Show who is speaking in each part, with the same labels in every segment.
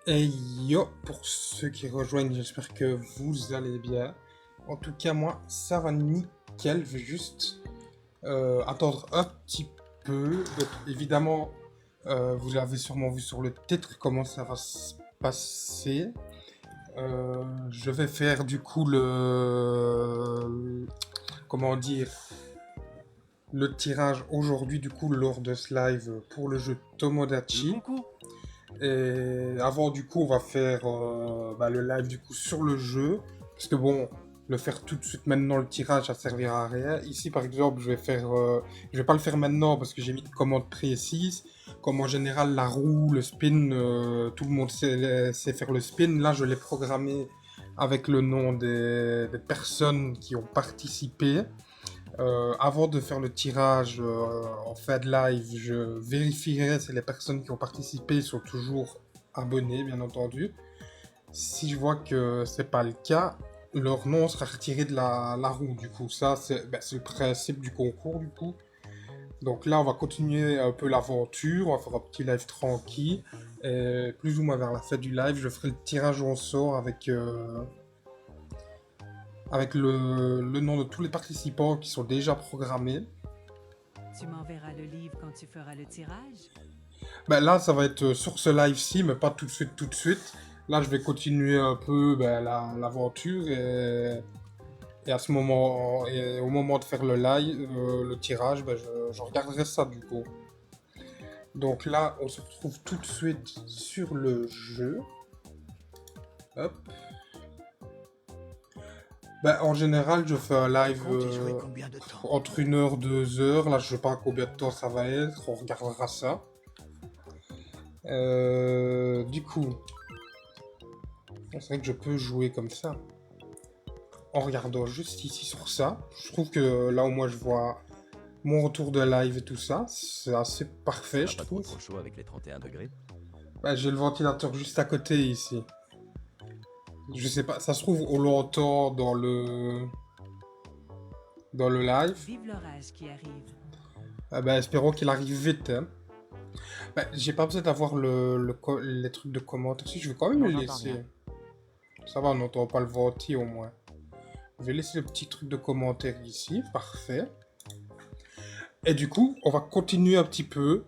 Speaker 1: Et yo, pour ceux qui rejoignent, j'espère que vous allez bien. En tout cas, moi, ça va nickel. Je vais juste attendre un petit peu. Donc, évidemment, vous avez sûrement vu sur le titre comment ça va se passer. Je vais faire du coup comment dire, le tirage aujourd'hui du coup lors de ce live pour le jeu
Speaker 2: Le
Speaker 1: Tomodachi.
Speaker 2: concours?
Speaker 1: Et avant, du coup, on va faire le live du coup sur le jeu. Parce que bon, le faire tout de suite maintenant, le tirage, ça servira à rien. Ici, par exemple, je vais pas le faire maintenant parce que j'ai mis une commande précise. Comme en général, la roue, le spin, tout le monde sait faire le spin. Là, je l'ai programmé avec le nom des personnes qui ont participé. Avant de faire le tirage en fin de live, je vérifierai si les personnes qui ont participé sont toujours abonnées, bien entendu. Si je vois que c'est pas le cas, leur nom sera retiré de la roue, du coup. Ça, c'est le principe du concours, du coup. Donc là, on va continuer un peu l'aventure, on va faire un petit live tranquille. Et plus ou moins vers la fin du live, je ferai le tirage au sort avec le nom de tous les participants qui sont déjà programmés.
Speaker 3: Tu m'enverras le livre quand tu feras le tirage?
Speaker 1: Ben là, ça va être sur ce live-ci, mais pas tout de suite, tout de suite. Là, je vais continuer un peu l'aventure et à ce moment, et au moment de faire le live, le tirage, je regarderai ça du coup. Donc là, on se retrouve tout de suite sur le jeu. Hop. Ben, en général, je fais un live
Speaker 2: Compte y jouer combien de temps?
Speaker 1: entre 1 heure, 2 heures. Là, je sais pas combien de temps ça va être. On regardera ça. Du coup, c'est vrai que je peux jouer comme ça. En regardant juste ici sur ça, je trouve que là où moi je vois mon retour de live et tout ça, c'est assez parfait,
Speaker 2: Ça
Speaker 1: je
Speaker 2: va pas trop
Speaker 1: trouve.
Speaker 2: trop chaud avec les 31 degrés.
Speaker 1: Bah, j'ai le ventilateur juste à côté ici. Je sais pas, ça se trouve on l'entend dans le live.
Speaker 3: Vive l'orage qui arrive.
Speaker 1: Ah bah, espérons qu'il arrive vite. Hein. Bah, j'ai pas besoin d'avoir les trucs de commentaires. Si, je vais quand même
Speaker 2: Non,
Speaker 1: le
Speaker 2: j'entends rien.
Speaker 1: laisser. Ça va, on n'entend pas le venti au moins. Je vais laisser le petit truc de commentaire ici, parfait. Et du coup, on va continuer un petit peu.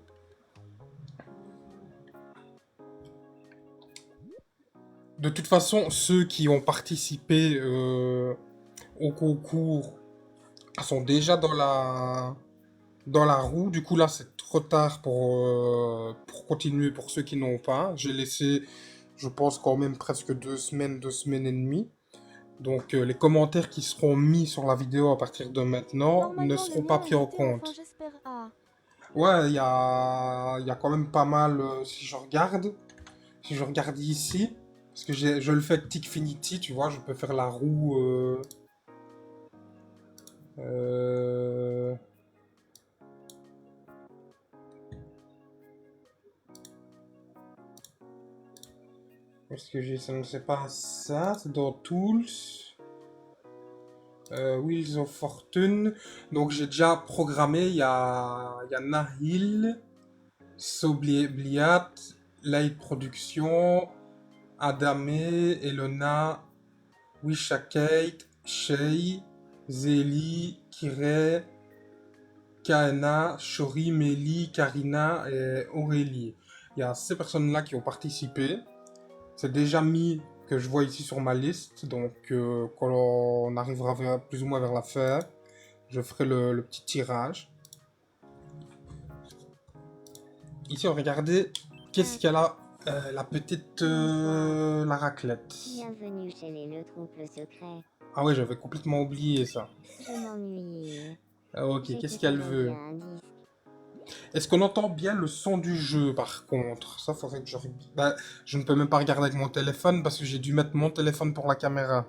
Speaker 1: De toute façon, ceux qui ont participé au concours sont déjà dans la roue. Du coup, là, c'est trop tard pour continuer pour ceux qui n'ont pas. J'ai laissé, je pense, quand même presque 2 semaines, 2 semaines et demie. Donc, les commentaires qui seront mis sur la vidéo à partir de maintenant ne
Speaker 4: Normalement, le
Speaker 1: seront pas
Speaker 4: mien a
Speaker 1: pris en
Speaker 4: été, enfin,
Speaker 1: compte.
Speaker 4: j'espère. Ah,
Speaker 1: Ouais, il y a quand même pas mal, si je regarde ici, parce que je le fais avec Tickfinity, tu vois, je peux faire la roue. Euh, Est-ce que j'ai ça? Ne sais pas ça, c'est dans Tools. Wheels of Fortune. Donc j'ai déjà programmé, il y a Nahil, Sobliat, Light Production, Adame, Elona, Wisha Kate, Shay, Zeli, Kire, Kaena, Shori, Meli, Karina et Aurélie. Il y a ces personnes-là qui ont participé. C'est déjà mis que je vois ici sur ma liste. Donc, quand on arrivera plus ou moins vers la fin, je ferai le petit tirage. Ici, regardez, qu'est-ce qu'elle a la petite la raclette.
Speaker 4: bienvenue chez les Le Trouble Secret.
Speaker 1: Ah ouais, j'avais complètement oublié ça.
Speaker 4: Je m'ennuie.
Speaker 1: Ah, ok, qu'est-ce qu'elle
Speaker 4: J'écoutais donc
Speaker 1: veut?
Speaker 4: bien un disque.
Speaker 1: Est-ce qu'on entend bien le son du jeu par contre? Ça faudrait que je... Bah, je ne peux même pas regarder avec mon téléphone parce que j'ai dû mettre mon téléphone pour la caméra.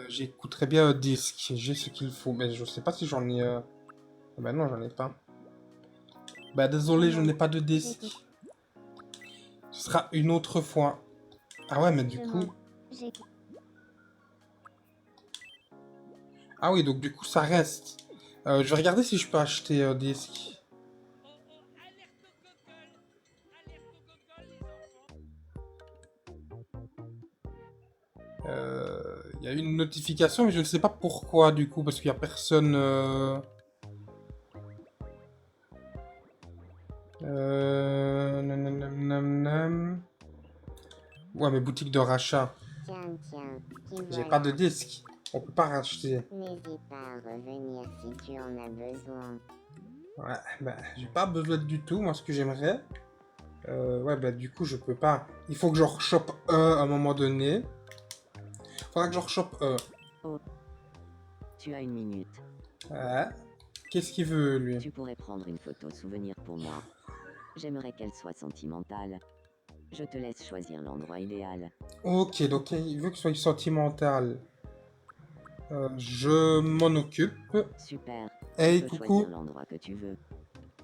Speaker 1: J'écouterais bien un disque, j'ai ce qu'il faut, mais je sais pas si j'en ai... Bah non, j'en ai pas. Bah désolé, je n'ai pas de disque.
Speaker 4: J'écoute.
Speaker 1: Ce sera une autre fois. Ah ouais, mais du
Speaker 4: Je
Speaker 1: coup...
Speaker 4: m'en... J'écoute.
Speaker 1: Ah oui, donc du coup ça reste. Je vais regarder si je peux acheter un disque. Il y a une notification, mais je ne sais pas pourquoi du coup, parce qu'il n'y a personne. Nam. Ouais, mais boutique de rachat.
Speaker 4: Tiens, tiens, qui
Speaker 1: J'ai
Speaker 4: voilà.
Speaker 1: pas de disque. On peut pas racheter.
Speaker 4: N'hésite pas à revenir si tu en as besoin.
Speaker 1: Ouais, bah, j'ai pas besoin du tout, moi, ce que j'aimerais. Ouais, bah, du coup, je peux pas. Il faut que je rechoppe à un moment donné. Faudra que je rechoppe
Speaker 5: Tu as une minute.
Speaker 1: Ouais. Qu'est-ce qu'il veut, lui?
Speaker 5: Tu pourrais prendre une photo souvenir pour moi. J'aimerais qu'elle soit sentimentale. Je te laisse choisir l'endroit idéal.
Speaker 1: Ok, donc il veut que ce soit sentimental. Je m'en occupe.
Speaker 5: Super.
Speaker 1: Hey,
Speaker 5: Tu peux
Speaker 1: coucou.
Speaker 5: choisir l'endroit que tu veux.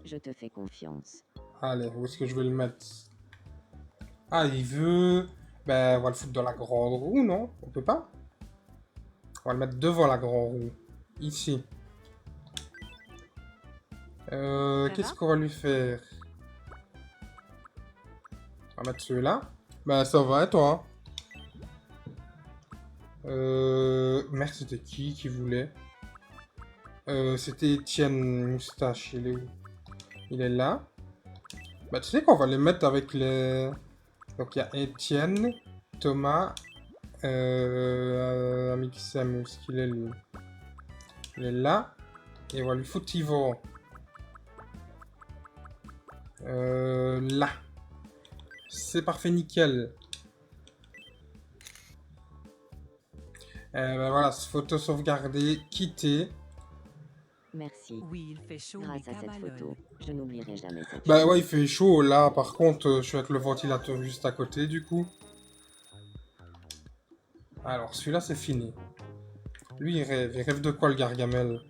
Speaker 5: Je te fais confiance.
Speaker 1: Allez, où est-ce que je vais le mettre? Ah, il veut... Ben, on va le foutre dans la grande roue, non? On peut pas? On va le mettre devant la grande roue. Ici. Qu'est-ce qu'on va lui faire? On va mettre ceux-là. Ben, ça va, et toi? Merde, c'était qui voulait? C'était Étienne Moustache. Il est où? Il est là. Bah, tu sais qu'on va les mettre avec les... Donc, il y a Étienne, Thomas, Amixem, où est-ce qu'il est, lui? Il est là. Et on va lui foutre Yvon. Là. C'est parfait, nickel. Ben voilà, photo sauvegardée, quitter.
Speaker 5: Merci.
Speaker 3: Oui, il fait chaud,
Speaker 5: Grâce
Speaker 3: mais
Speaker 5: à cette
Speaker 3: cabalole.
Speaker 5: photo, je n'oublierai jamais cette
Speaker 1: Bah
Speaker 5: journée.
Speaker 1: ouais, il fait chaud là. Par contre, je suis avec le ventilateur juste à côté, du coup. Alors, celui-là, c'est fini. Lui, il rêve. Il rêve de quoi, le Gargamel?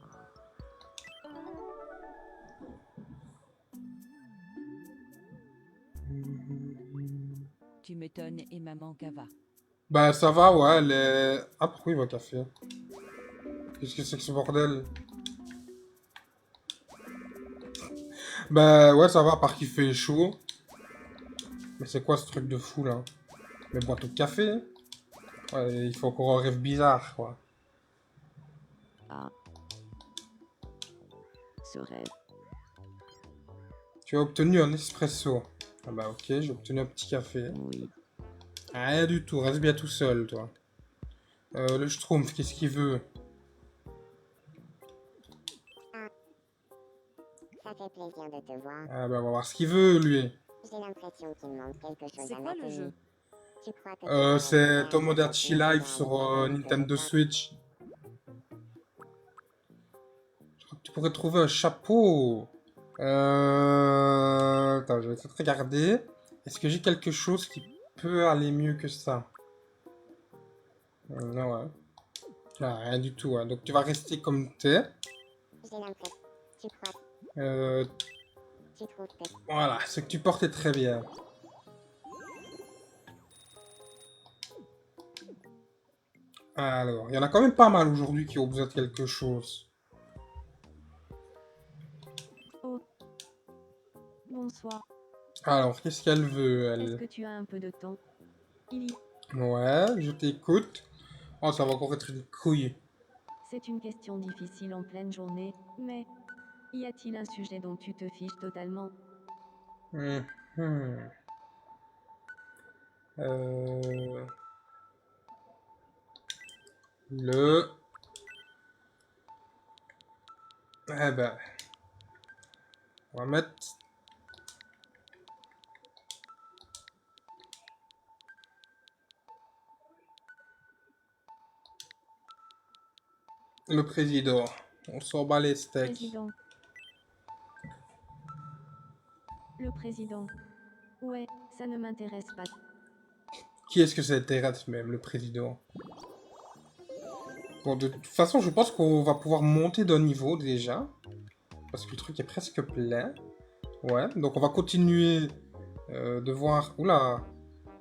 Speaker 3: Tu m'étonnes et maman Cava.
Speaker 1: Bah ça va, ouais, elle est... Ah, pourquoi il va au café? Qu'est-ce que c'est que ce bordel? Bah ouais, ça va, à part qu'il fait chaud. Mais c'est quoi ce truc de fou, là? Mais boîte au café? Ouais, il faut qu'on rêve bizarre, quoi.
Speaker 5: Ah. Ce rêve.
Speaker 1: Tu as obtenu un espresso. Ah bah ok, j'ai obtenu un petit café.
Speaker 5: Oui.
Speaker 1: Rien du tout, reste bien tout seul, toi. Le Schtroumpf, qu'est-ce qu'il veut?
Speaker 4: Ça fait plaisir de te voir.
Speaker 1: Ah bah on va voir ce qu'il veut, lui.
Speaker 4: J'ai l'impression qu'il manque quelque chose
Speaker 3: C'est
Speaker 4: à
Speaker 3: quoi
Speaker 4: ma
Speaker 3: le jeu?
Speaker 4: tenue. Tu crois que tu pourrais
Speaker 1: C'est
Speaker 4: m'aider à
Speaker 1: Tomodachi
Speaker 4: raconter
Speaker 1: Live
Speaker 4: ça
Speaker 1: sur
Speaker 4: avec un
Speaker 1: Nintendo
Speaker 4: téléphone?
Speaker 1: Switch. Je crois que tu pourrais trouver un chapeau. Attends, je vais peut-être regarder. Est-ce que j'ai quelque chose qui peut aller mieux que ça? Non, ouais. Ah, rien du tout, hein. Donc tu vas rester comme t'es.
Speaker 4: J'ai l'impression. Tu crois.
Speaker 1: Euh,
Speaker 4: Tu trouves que.
Speaker 1: voilà, ce que tu portais très bien. Alors, il y en a quand même pas mal aujourd'hui qui ont besoin de quelque chose.
Speaker 5: Oh. Bonsoir.
Speaker 1: Alors, qu'est-ce qu'elle veut,
Speaker 5: Est-ce
Speaker 1: elle?
Speaker 5: que tu as un peu de temps? Il y...
Speaker 1: Ouais, je t'écoute. Oh, ça va encore être une couille.
Speaker 5: C'est une question difficile en pleine journée, mais... Y a-t-il un sujet dont tu te fiches totalement?
Speaker 1: Mhm. Euh, Le... Eh ben... On va mettre... Le président. On s'en bat les steaks.
Speaker 5: Président. Le président. Ouais, ça ne m'intéresse pas.
Speaker 1: Qui est-ce que ça intéresse même, le président? Bon, de toute façon, je pense qu'on va pouvoir monter d'un niveau déjà. Parce que le truc est presque plein. Ouais, donc on va continuer de voir... Oula!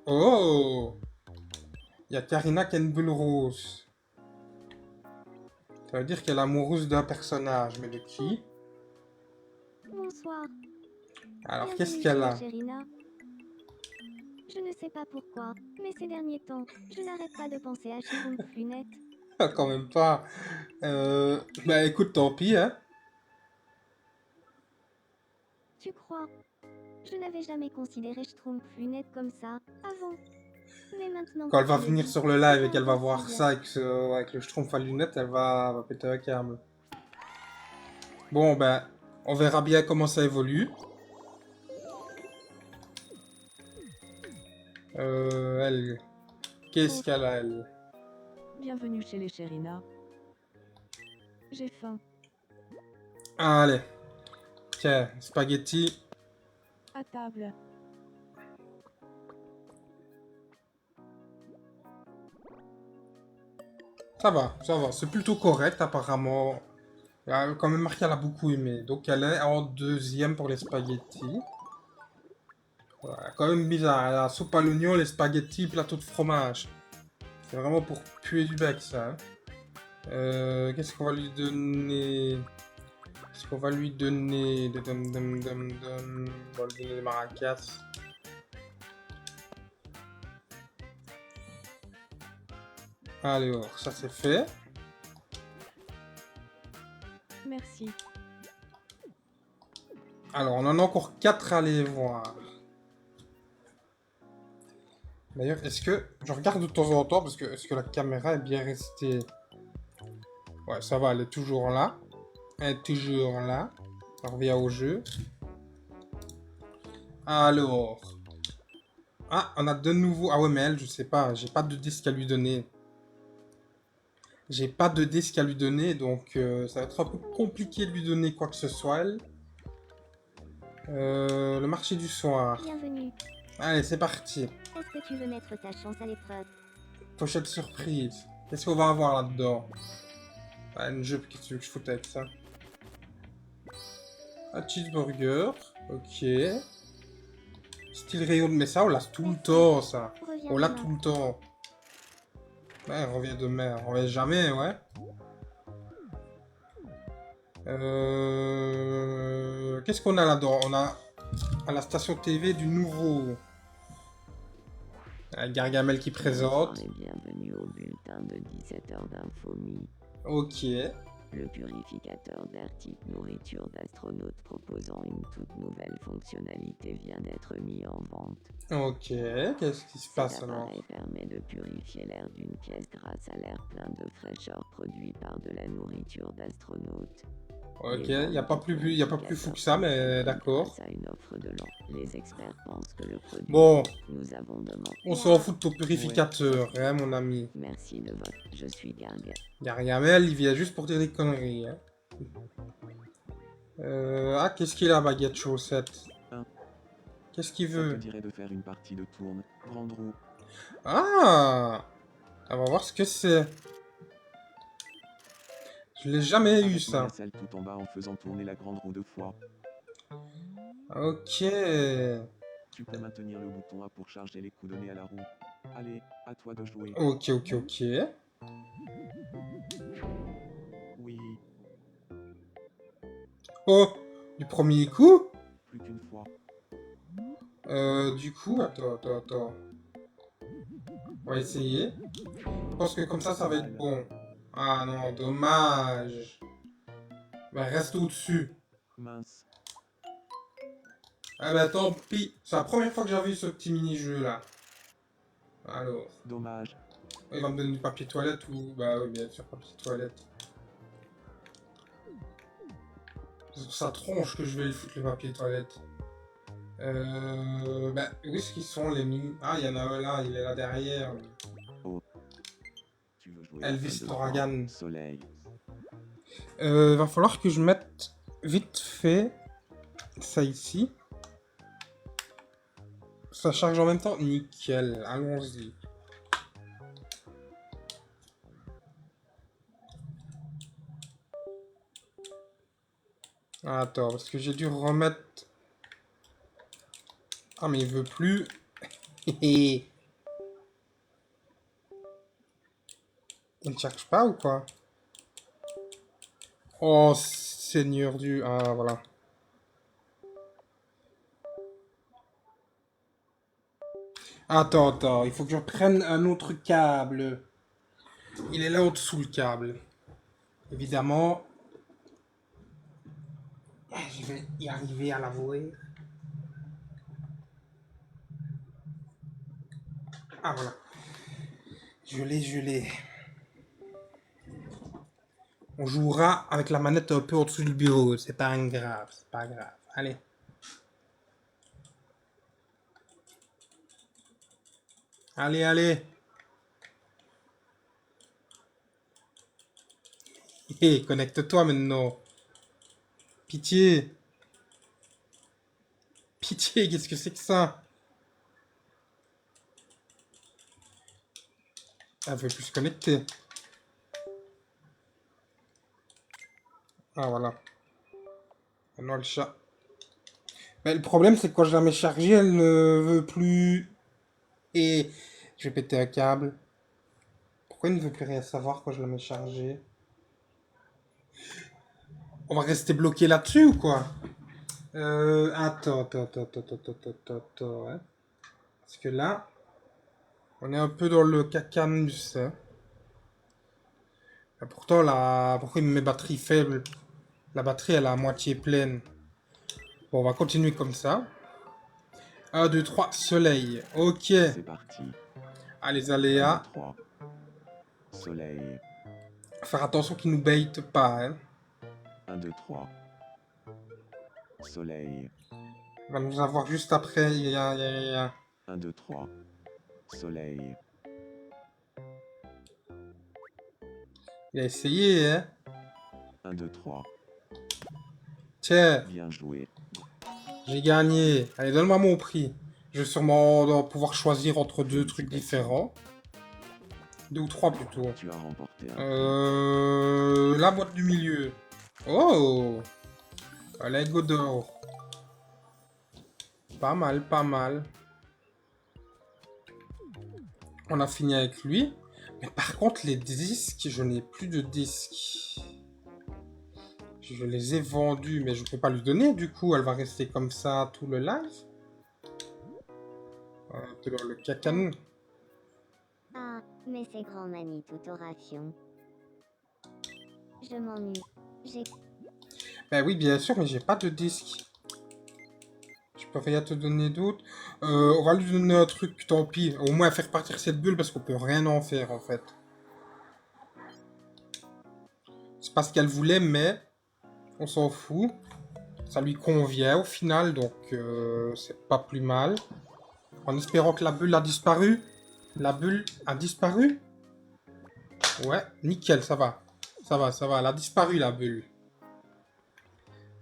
Speaker 1: Oh! Il y a Karina Kenbull Rose. Ça veut dire qu'elle est amoureuse d'un personnage, mais de qui?
Speaker 5: Bonsoir.
Speaker 1: Alors, qu'est-ce qu'elle a?
Speaker 5: Gérina.
Speaker 6: Je ne sais pas pourquoi, mais ces derniers temps, je n'arrête pas de penser à Schtroumpf Lunette.
Speaker 1: Quand même pas. Bah écoute, tant pis, hein.
Speaker 6: Tu crois? Je n'avais jamais considéré Schtroumpf Lunette comme ça, avant. Mais maintenant
Speaker 1: Quand
Speaker 6: que
Speaker 1: elle va
Speaker 6: tu le
Speaker 1: venir
Speaker 6: dis,
Speaker 1: sur le live et
Speaker 6: c'est
Speaker 1: qu'elle va voir
Speaker 6: impossible.
Speaker 1: ça avec le schtroumpf à lunettes, elle va péter un câble. Bon, ben, on verra bien comment ça évolue. Elle... Qu'est-ce qu'elle a, elle?
Speaker 5: Bienvenue chez les Chérina. J'ai faim.
Speaker 1: Allez. Tiens, spaghetti.
Speaker 5: À table.
Speaker 1: Ça va, ça va. C'est plutôt correct, apparemment. Quand même, Marie, elle a beaucoup aimé. Donc, elle est en deuxième pour les spaghettis. Voilà, quand même bizarre. La soupe à l'oignon, les spaghettis, plateau de fromage. C'est vraiment pour puer du bec, ça. Hein. Qu'est-ce qu'on va lui donner? Qu'est-ce qu'on va lui donner? On va lui donner des maracas. Alors, ça c'est fait.
Speaker 5: Merci.
Speaker 1: Alors, on en a encore 4 à aller voir. D'ailleurs, est-ce que... Je regarde de temps en temps, parce que est-ce que la caméra est bien restée? Ouais, ça va, elle est toujours là. Elle est toujours là. On revient au jeu. Alors... Ah, on a de nouveau... Ah ouais, mais elle, je sais pas. J'ai pas de disque à lui donner. J'ai pas de disque à lui donner, donc ça va être un peu compliqué de lui donner quoi que ce soit, elle. Le marché du soir.
Speaker 6: Bienvenue.
Speaker 1: Allez, c'est parti.
Speaker 6: Est-ce que tu veux mettre ta chance à l'épreuve?
Speaker 1: Pochette surprise. Qu'est-ce qu'on va avoir là-dedans? Ah, une jupe, qu'est-ce que tu veux que je foute avec ça? Un cheeseburger. Ok. Style rayon, mais ça, on l'a tout le temps, ça.
Speaker 6: Reviens
Speaker 1: On l'a
Speaker 6: demain.
Speaker 1: tout le temps. Ouais, on revient demain. On revient jamais, ouais. Qu'est-ce qu'on a là-dedans? On a à la station TV du nouveau. Gargamel qui présente.
Speaker 5: Bonsoir et bienvenue au bulletin de 17h d'Infomie.
Speaker 1: Ok.
Speaker 5: Le purificateur d'air type nourriture d'astronaute proposant une toute nouvelle fonctionnalité vient d'être mis en vente.
Speaker 1: Ok. Qu'est-ce qui se passe
Speaker 5: Cet
Speaker 1: alors?
Speaker 5: appareil permet de purifier l'air d'une pièce grâce à l'air plein de fraîcheur produit par de la nourriture d'astronaute.
Speaker 1: Ok. Y a pas plus fou que ça, mais d'accord.
Speaker 5: Grâce à une offre de l'an, les experts pensent que le produit.
Speaker 1: Bon.
Speaker 5: Nous avons demandé.
Speaker 1: On s'en fout de ton purificateur, hein, mon ami.
Speaker 5: Merci de votre. Je suis Garga.
Speaker 1: Gargamel, il vient juste pour dire des conneries. Hein. Ah, qu'est-ce qu'il a, baguette chaussette? Qu'est-ce qu'il
Speaker 7: Ça te
Speaker 1: veut?
Speaker 7: dirait de faire une partie de tourne, grande roue.
Speaker 1: Ah! On va voir ce que c'est. Je l'ai jamais eu,
Speaker 7: Arrête
Speaker 1: ça.
Speaker 7: la selle tout en bas en faisant tourner la grande roue 2 fois.
Speaker 1: Ok.
Speaker 7: Tu peux maintenir le bouton A pour charger les coups donnés à la roue. Allez, à toi de jouer.
Speaker 1: Ok, ok, ok.
Speaker 7: Oui,
Speaker 1: Oh! Du premier coup?
Speaker 7: plus qu'une fois.
Speaker 1: Du coup, attends. On va essayer. Je pense que comme ça va être bon. Ah non, dommage. Bah, reste au-dessus.
Speaker 7: Mince.
Speaker 1: Ah bah tant pis. C'est la première fois que j'avais eu ce petit mini-jeu là. Alors.
Speaker 7: Dommage.
Speaker 1: Il va me donner du papier toilette ou... Bah oui, bien sûr, papier toilette. C'est sur sa tronche que je vais lui foutre le papier toilette. Bah, où est-ce qu'ils sont les mini... Ah, il y en a un là, il est là derrière.
Speaker 7: Tu veux jouer
Speaker 1: Elvis
Speaker 7: à
Speaker 1: Toragan.
Speaker 7: Soleil.
Speaker 1: Va falloir que je mette vite fait ça ici. Ça charge en même temps. Nickel, allons-y. Attends, parce que j'ai dû remettre... Ah, mais il veut plus. Il ne charge pas ou quoi? Oh, Seigneur du... Ah, voilà. Attends, il faut que je prenne un autre câble. Il est là au-dessous le câble. Évidemment. Je vais y arriver à l'avouer. Ah voilà. Je l'ai. On jouera avec la manette un peu au-dessus du bureau. C'est pas grave, c'est pas grave. Allez. Allez. Hé, connecte-toi maintenant. Pitié. Qu'est-ce que c'est que ça? Elle veut plus se connecter. Ah voilà. Maintenant le chat. Mais le problème c'est que quand je la mets chargée, elle ne veut plus. Et je vais péter un câble. Pourquoi il ne veut plus rien savoir quand je la mets chargée? On va rester bloqué là-dessus ou quoi? Attends. Hein. Parce que là, on est un peu dans le cacanus. Hein. Et pourtant, pourquoi il me met batterie faible? La batterie, elle est à moitié pleine. Bon, on va continuer comme ça. 1, 2, 3, soleil. Ok.
Speaker 7: C'est parti.
Speaker 1: Ah, les
Speaker 7: 1,
Speaker 1: aléas.
Speaker 7: 2, 3. Soleil.
Speaker 1: Faire attention qu'il nous bait pas. Hein.
Speaker 7: 1, 2, 3. Soleil.
Speaker 1: Il va nous avoir juste après.
Speaker 7: 1, 2, 3. Soleil.
Speaker 1: Il a essayé, hein.
Speaker 7: 1, 2, 3.
Speaker 1: Tiens,
Speaker 7: Bien joué.
Speaker 1: j'ai gagné. Allez, donne-moi mon prix. Je vais sûrement pouvoir choisir entre deux trucs différents. 2 ou 3 plutôt.
Speaker 7: Tu as remporté un
Speaker 1: La boîte du milieu. Oh, un Lego d'or. Pas mal. On a fini avec lui. Mais par contre, les disques, je n'ai plus de disques. Je les ai vendus, mais je ne peux pas lui donner. Du coup, elle va rester comme ça tout le live. Dans le cacanou.
Speaker 4: Ah, mais c'est grand manie toute oration. Je m'ennuie. J'ai...
Speaker 1: Ben oui, bien sûr, mais j'ai pas de disque. Je peux rien te donner d'autre. On va lui donner un truc, tant pis. Au moins faire partir cette bulle parce qu'on peut rien en faire en fait. C'est pas ce qu'elle voulait, mais on s'en fout. Ça lui convient au final, donc c'est pas plus mal. En espérant que la bulle a disparu. La bulle a disparu? Ouais, nickel, ça va. Ça va, elle a disparu la bulle.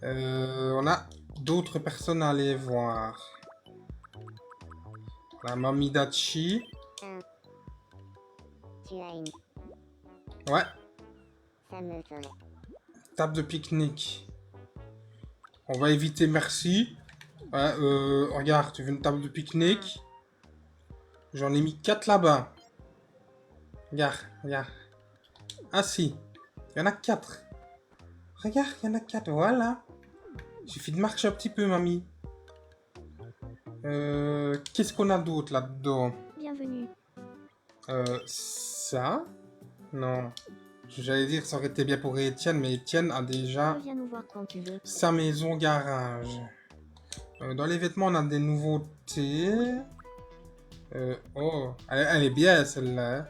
Speaker 1: On a d'autres personnes à aller voir. La Mamie Dachi.
Speaker 4: Tu as une...
Speaker 1: Ouais,
Speaker 4: Ça me ferait...
Speaker 1: table de pique-nique. On va éviter, merci. Ouais, regarde, tu veux une table de pique-nique? J'en ai mis 4 là-bas. Regarde. Ah si, il y en a 4. Regarde, il y en a 4, voilà. Il suffit de marcher un petit peu, mamie. Qu'est-ce qu'on a d'autre là-dedans?
Speaker 6: Bienvenue.
Speaker 1: Ça? Non. J'allais dire que ça aurait été bien pour Étienne, mais Étienne a déjà
Speaker 6: Reviens nous voir quand tu veux.
Speaker 1: sa maison garage. Dans les vêtements, on a des nouveautés. Oh, elle est bien celle-là. Hein.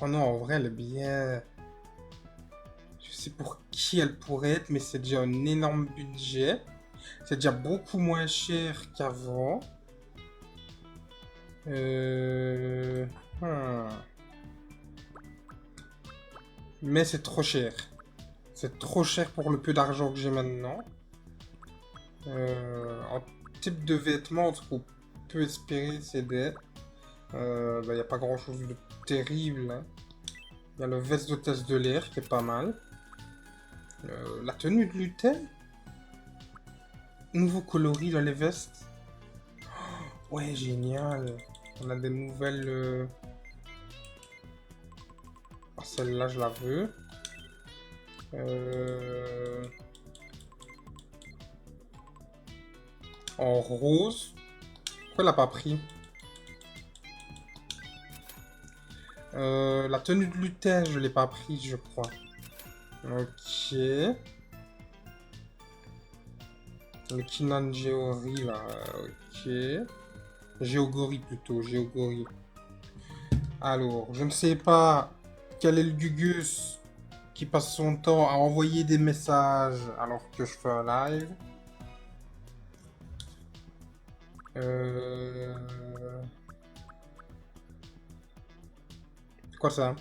Speaker 1: Oh non, en vrai, elle est bien. Je sais pour qui elle pourrait être, mais c'est déjà un énorme budget. C'est déjà beaucoup moins cher qu'avant. Mais c'est trop cher. C'est trop cher pour le peu d'argent que j'ai maintenant. En type de vêtements, ce qu'on peut espérer, c'est des... Il n'y a pas grand chose de terrible. Hein. Il y a le veste d'hôtesse de l'air qui est pas mal. La tenue de lutin. Nouveau coloris dans les vestes. Oh, ouais, génial. On a des nouvelles... Ah, celle-là, je la veux. En rose. Pourquoi elle l'a pas pris? La tenue de Lutèce, je l'ai pas prise, je crois. Ok. Le Kinan Geori, là. Ok. Géogori plutôt, Géogori. Alors, je ne sais pas quel est le Gugus qui passe son temps à envoyer des messages alors que je fais un live. C'est quoi ça?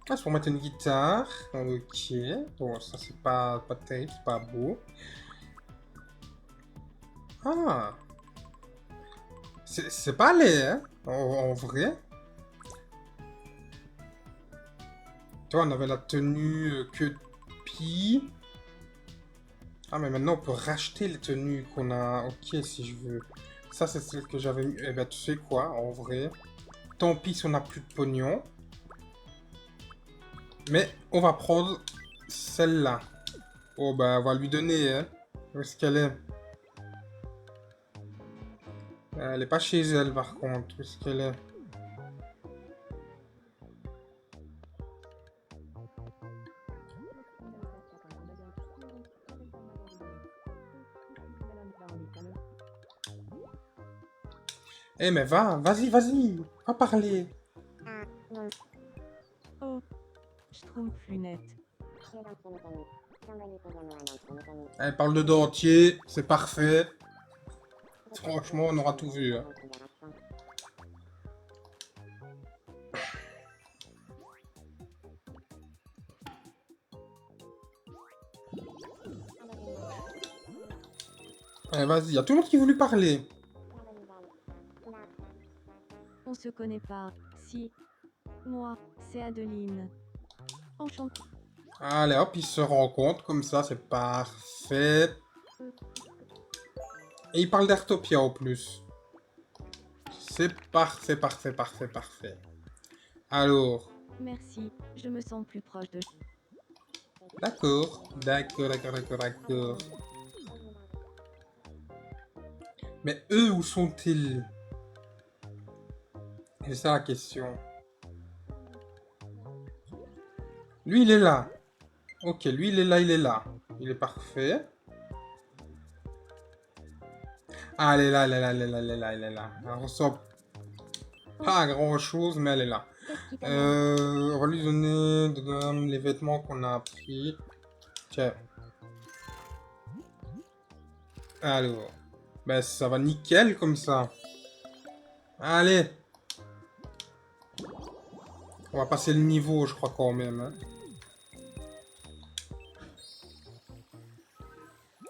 Speaker 1: Ah, c'est pour mettre une guitare. Ok. Bon, ça c'est pas terrible, c'est pas beau. Ah. C'est pas laid, hein? En vrai. Tu vois, on avait la tenue que de Pi. Ah, mais maintenant on peut racheter les tenues qu'on a. Ok, si je veux. Ça, c'est celle que j'avais mis. Eh ben, tu sais quoi, en vrai. Tant pis si on n'a plus de pognon. Mais on va prendre celle-là. Oh, bah, on va lui donner, hein. Où est-ce qu'elle est? Elle est pas chez elle, par contre. Où est-ce qu'elle est? Eh, mais vas-y, va parler.
Speaker 3: Oh, Schtroumpf lunette.
Speaker 1: Elle parle de dentier, c'est parfait. Franchement, on aura tout vu. Hein. Allez, vas-y, y a tout le monde qui veut lui parler.
Speaker 6: On se connaît pas. Si. Moi, c'est Adeline. Enchantée.
Speaker 1: Allez, hop, ils se rencontrent comme ça, c'est parfait. Et il parle d'Airtopia au plus. C'est parfait. Alors.
Speaker 6: Merci, je me sens plus proche de...
Speaker 1: D'accord. Mais eux, où sont-ils? C'est ça la question. Lui, il est là. Ok, lui, il est là. Il est parfait. Ah, elle est là. Elle ressemble pas à grand-chose, mais elle est là. On va lui donner les vêtements qu'on a pris. Tiens. Alors. Ben, ça va nickel comme ça. Allez. On va passer le niveau, je crois, quand même. Hein.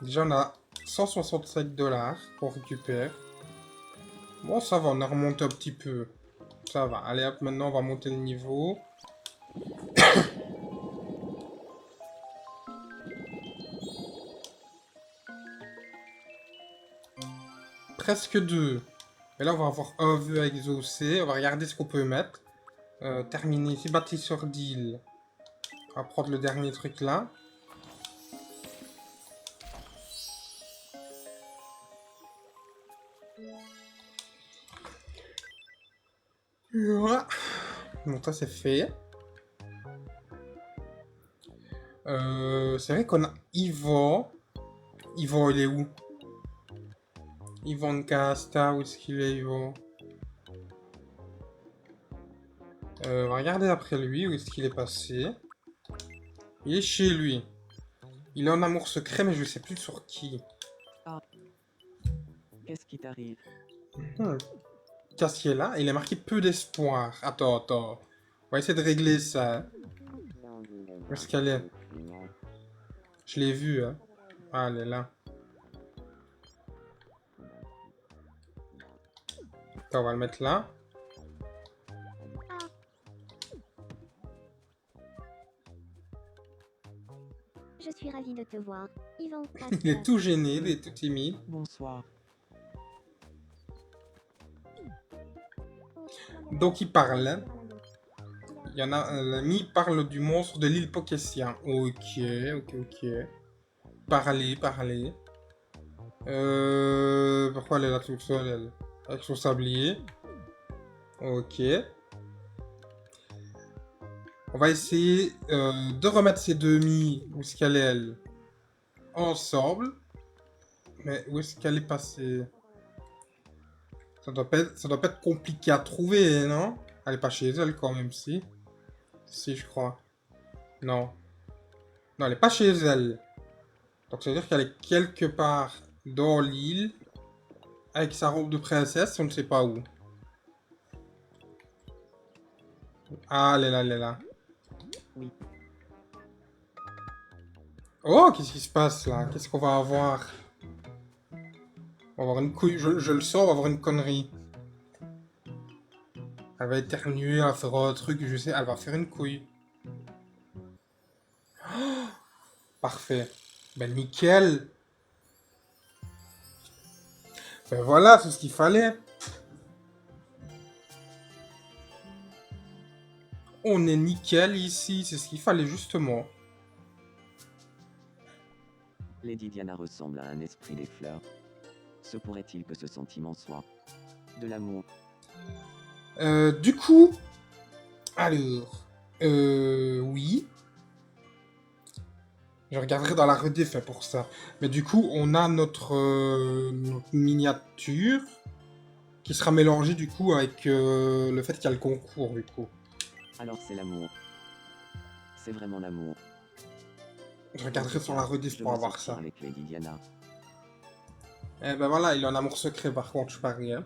Speaker 1: Déjà, on a 167 $ qu'on récupère. Bon, ça va, on a remonté un petit peu. Ça va. Allez, hop, maintenant, on va monter le niveau. Presque 2. Et là, on va avoir un vœu à exaucer. On va regarder ce qu'on peut mettre. Terminer ici, bâtisseur d'île. On va prendre le dernier truc là. Voilà. Donc ça c'est fait. C'est vrai qu'on a Yvan. Yvan, il est où? Yvan Casta, où est-ce qu'il est, Yvan? On va regarder après lui, où est-ce qu'il est passé. Il est chez lui. Il est en amour secret, mais je sais plus sur qui.
Speaker 7: Qu'est-ce qui t'arrive?
Speaker 1: Cassier là, il est marqué peu d'espoir. Attends. On va essayer de régler ça. Où est-ce qu'elle est? Je l'ai vue, hein. Ah, elle est là. Attends, on va le mettre là.
Speaker 6: Je suis ravie de te voir. Yvan,
Speaker 1: Il est tout gêné, il est tout timide.
Speaker 7: Bonsoir.
Speaker 1: Donc il parle. Hein. Il y en a l'ami parle du monstre de l'île Pokessia. Ok. Parlez. Pourquoi elle est là toute seule, elle? Avec son sablier. Ok. On va essayer de remettre ces demi, où est-ce qu'elle est, elle? Ensemble. Mais où est-ce qu'elle est passée? Ça doit pas être compliqué à trouver, non? Elle est pas chez elle quand même, si. Si, je crois. Non. Non, elle est pas chez elle. Donc ça veut dire qu'elle est quelque part dans l'île. Avec sa robe de princesse, on ne sait pas où. Ah, elle est là, elle est là.
Speaker 5: Oui.
Speaker 1: Oh, qu'est-ce qui se passe là? Qu'est-ce qu'on va avoir? On va avoir une couille. Je le sens, on va avoir une connerie. Elle va éternuer, elle va faire un truc, je sais. Elle va faire une couille. Oh, parfait. Ben nickel. Ben voilà, c'est ce qu'il fallait. On est nickel ici, c'est ce qu'il fallait justement.
Speaker 5: Lady Diana ressemble à un esprit des fleurs. Se pourrait-il que ce sentiment soit de l'amour?
Speaker 1: Du coup... Alors... Oui. Je regarderai dans la rediff pour ça. Mais du coup, on a notre miniature qui sera mélangée du coup avec le fait qu'il y a le concours du coup.
Speaker 5: Alors c'est l'amour. C'est vraiment l'amour.
Speaker 1: Je regarderai sur la rediff
Speaker 5: Je
Speaker 1: pour
Speaker 5: veux
Speaker 1: avoir
Speaker 5: sortir
Speaker 1: ça.
Speaker 5: avec Lady Diana.
Speaker 1: Eh ben voilà, il a un amour secret par contre, je parie. Hein.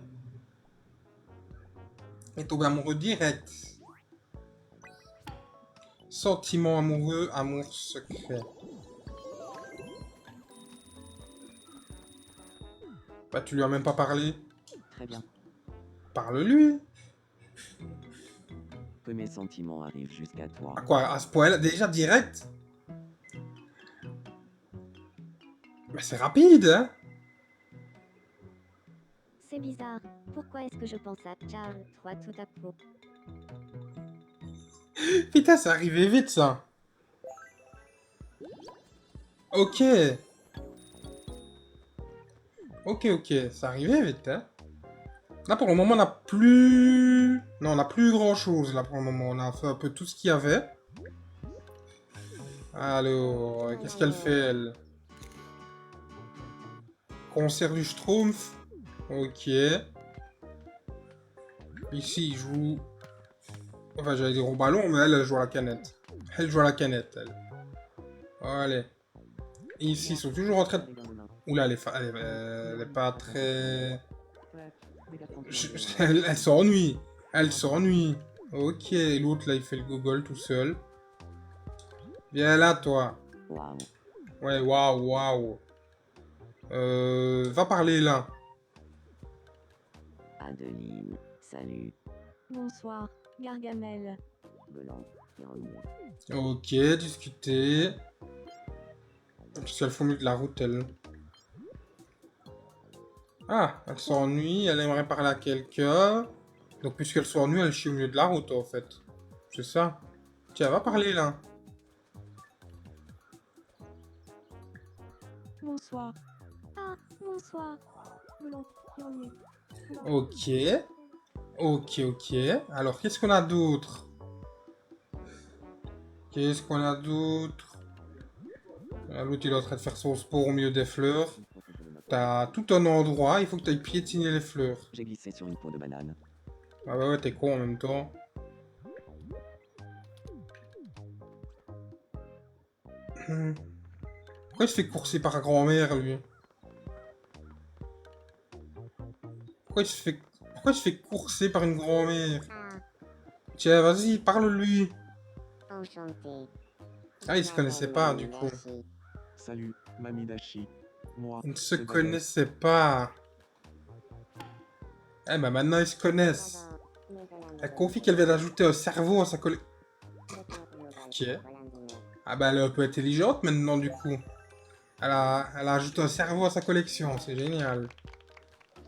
Speaker 1: Il est tombé amoureux direct. Sentiment amoureux, amour secret. Bah tu lui as même pas parlé.
Speaker 5: Très bien.
Speaker 1: Parle-lui.
Speaker 5: Que mes sentiments arrivent jusqu'à toi.
Speaker 1: À quoi? À ce point-là? Déjà direct? Mais c'est rapide, hein?
Speaker 6: C'est bizarre. Pourquoi est-ce que je pense à Charles 3 tout à coup?
Speaker 1: Putain, c'est arrivé vite, ça. Ok. Ok, ok. C'est arrivé vite, hein? Là, pour le moment, on n'a plus... Non, on n'a plus grand-chose, là, pour le moment. On a fait un peu tout ce qu'il y avait. Alors, qu'est-ce qu'elle fait, elle? Concert du Schtroumpf. Ok. Ici, il joue... Enfin, j'allais dire au ballon, mais elle joue à la canette. Elle joue à la canette, elle. Allez. Et ici, ils sont toujours en train de... Oula, elle est pas très... Elle s'ennuie. Elle s'ennuie. Ok, l'autre, là, il fait le gogol tout seul. Viens là, toi.
Speaker 5: Waouh.
Speaker 1: Ouais, waouh, waouh. Va parler, là.
Speaker 5: Adeline. Salut.
Speaker 6: Bonsoir, Gargamel.
Speaker 5: Blanc. Et revient.
Speaker 1: Ok, discuter. Qu'est-ce qu'elle fout au milieu de la route, elle? Ah, elle s'ennuie, elle aimerait parler à quelqu'un. Donc, puisqu'elle s'ennuie, elle chie au milieu de la route, en fait. C'est ça. Tiens, va parler, là.
Speaker 6: Bonsoir. Ah, bonsoir. Blanc, Grenier.
Speaker 1: Ok. Ok, ok. Alors, qu'est-ce qu'on a d'autre? Qu'est-ce qu'on a d'autre? L'autre, il est en train de faire son sport au milieu des fleurs. T'as tout un endroit, il faut que tu ailles piétiner les fleurs.
Speaker 5: J'ai glissé sur une peau de banane.
Speaker 1: Ah bah ouais, t'es con en même temps. Pourquoi il se fait courser par grand-mère, lui? Pourquoi il se fait courser par une grand-mère?
Speaker 4: Ah,
Speaker 1: Tiens, vas-y, parle-lui.
Speaker 4: enchanté.
Speaker 1: Ah, ils se connaissaient pas, du coup.
Speaker 4: Dashi.
Speaker 7: Salut, Mamie Dashi. Moi,
Speaker 1: Ils ne se
Speaker 7: c'est Baguette.
Speaker 1: connaissaient pas. Eh bah maintenant, ils se connaissent. Elle confie qu'elle vient d'ajouter un cerveau à sa collection. Ok. Ah bah elle est un peu intelligente maintenant du coup. Elle a ajouté un cerveau à sa collection, c'est génial.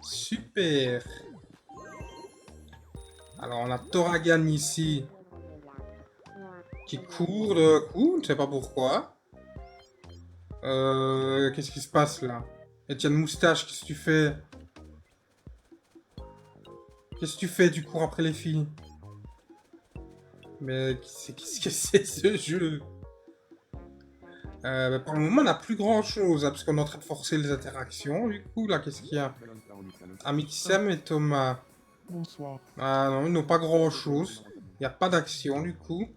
Speaker 1: Super. Alors on a Toragan ici, qui court de coup, je ne sais pas pourquoi. Qu'est-ce qui se passe là? Etienne Moustache, qu'est-ce que tu fais? Qu'est-ce que tu fais? Tu cours après les filles? Mais qu'est-ce que c'est ce jeu? Bah, pour le moment, on n'a plus grand-chose, hein, parce qu'on est en train de forcer les interactions. Du coup, là, qu'est-ce qu'il y a? Amixem et Thomas.
Speaker 7: Bonsoir.
Speaker 1: Ah non, ils n'ont pas grand-chose. Il n'y a pas d'action, du coup.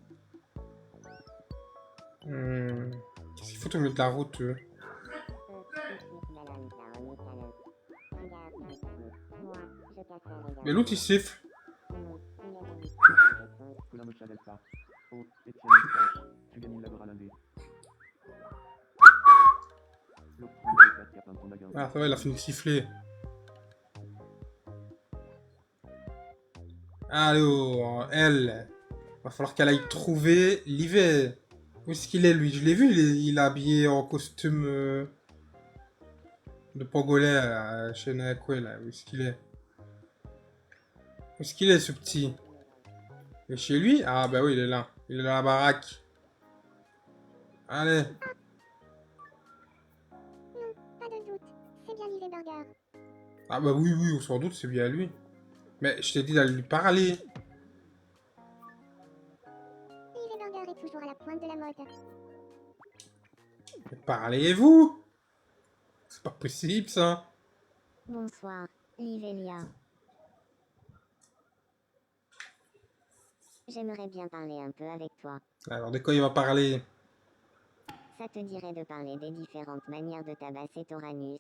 Speaker 1: Qu'est-ce qu'il faut au milieu de la route, eux? Mais l'autre, il siffle.
Speaker 7: Colin Mocha Delta. Oh, Etienne Moustache. Tu gagnes une labeur à l'indé. L'autre, il a plein de ton magasin.
Speaker 1: Ah, ça va, il a fini de siffler. Alors, elle. Va falloir qu'elle aille trouver l'hiver. Où est-ce qu'il est, lui? Je l'ai vu, il est habillé en costume de pangolin chez Nakwe, là. Où est-ce qu'il est? Où est-ce qu'il est, ce petit? Il est chez lui? Ah, bah oui, il est là. Il est dans la baraque. Allez.
Speaker 6: Pas de doute, c'est bien Livet Burger.
Speaker 1: Ah bah oui, oui, sans doute, c'est bien lui. Mais je t'ai dit d'aller lui parler.
Speaker 6: Livet Burger est toujours à la pointe de la mode.
Speaker 1: Mais parlez-vous? C'est pas possible, ça.
Speaker 4: Bonsoir, Livelia. J'aimerais bien parler un peu avec toi.
Speaker 1: Alors, de quoi il va parler?
Speaker 4: Ça te dirait de parler des différentes manières de tabasser Toranus?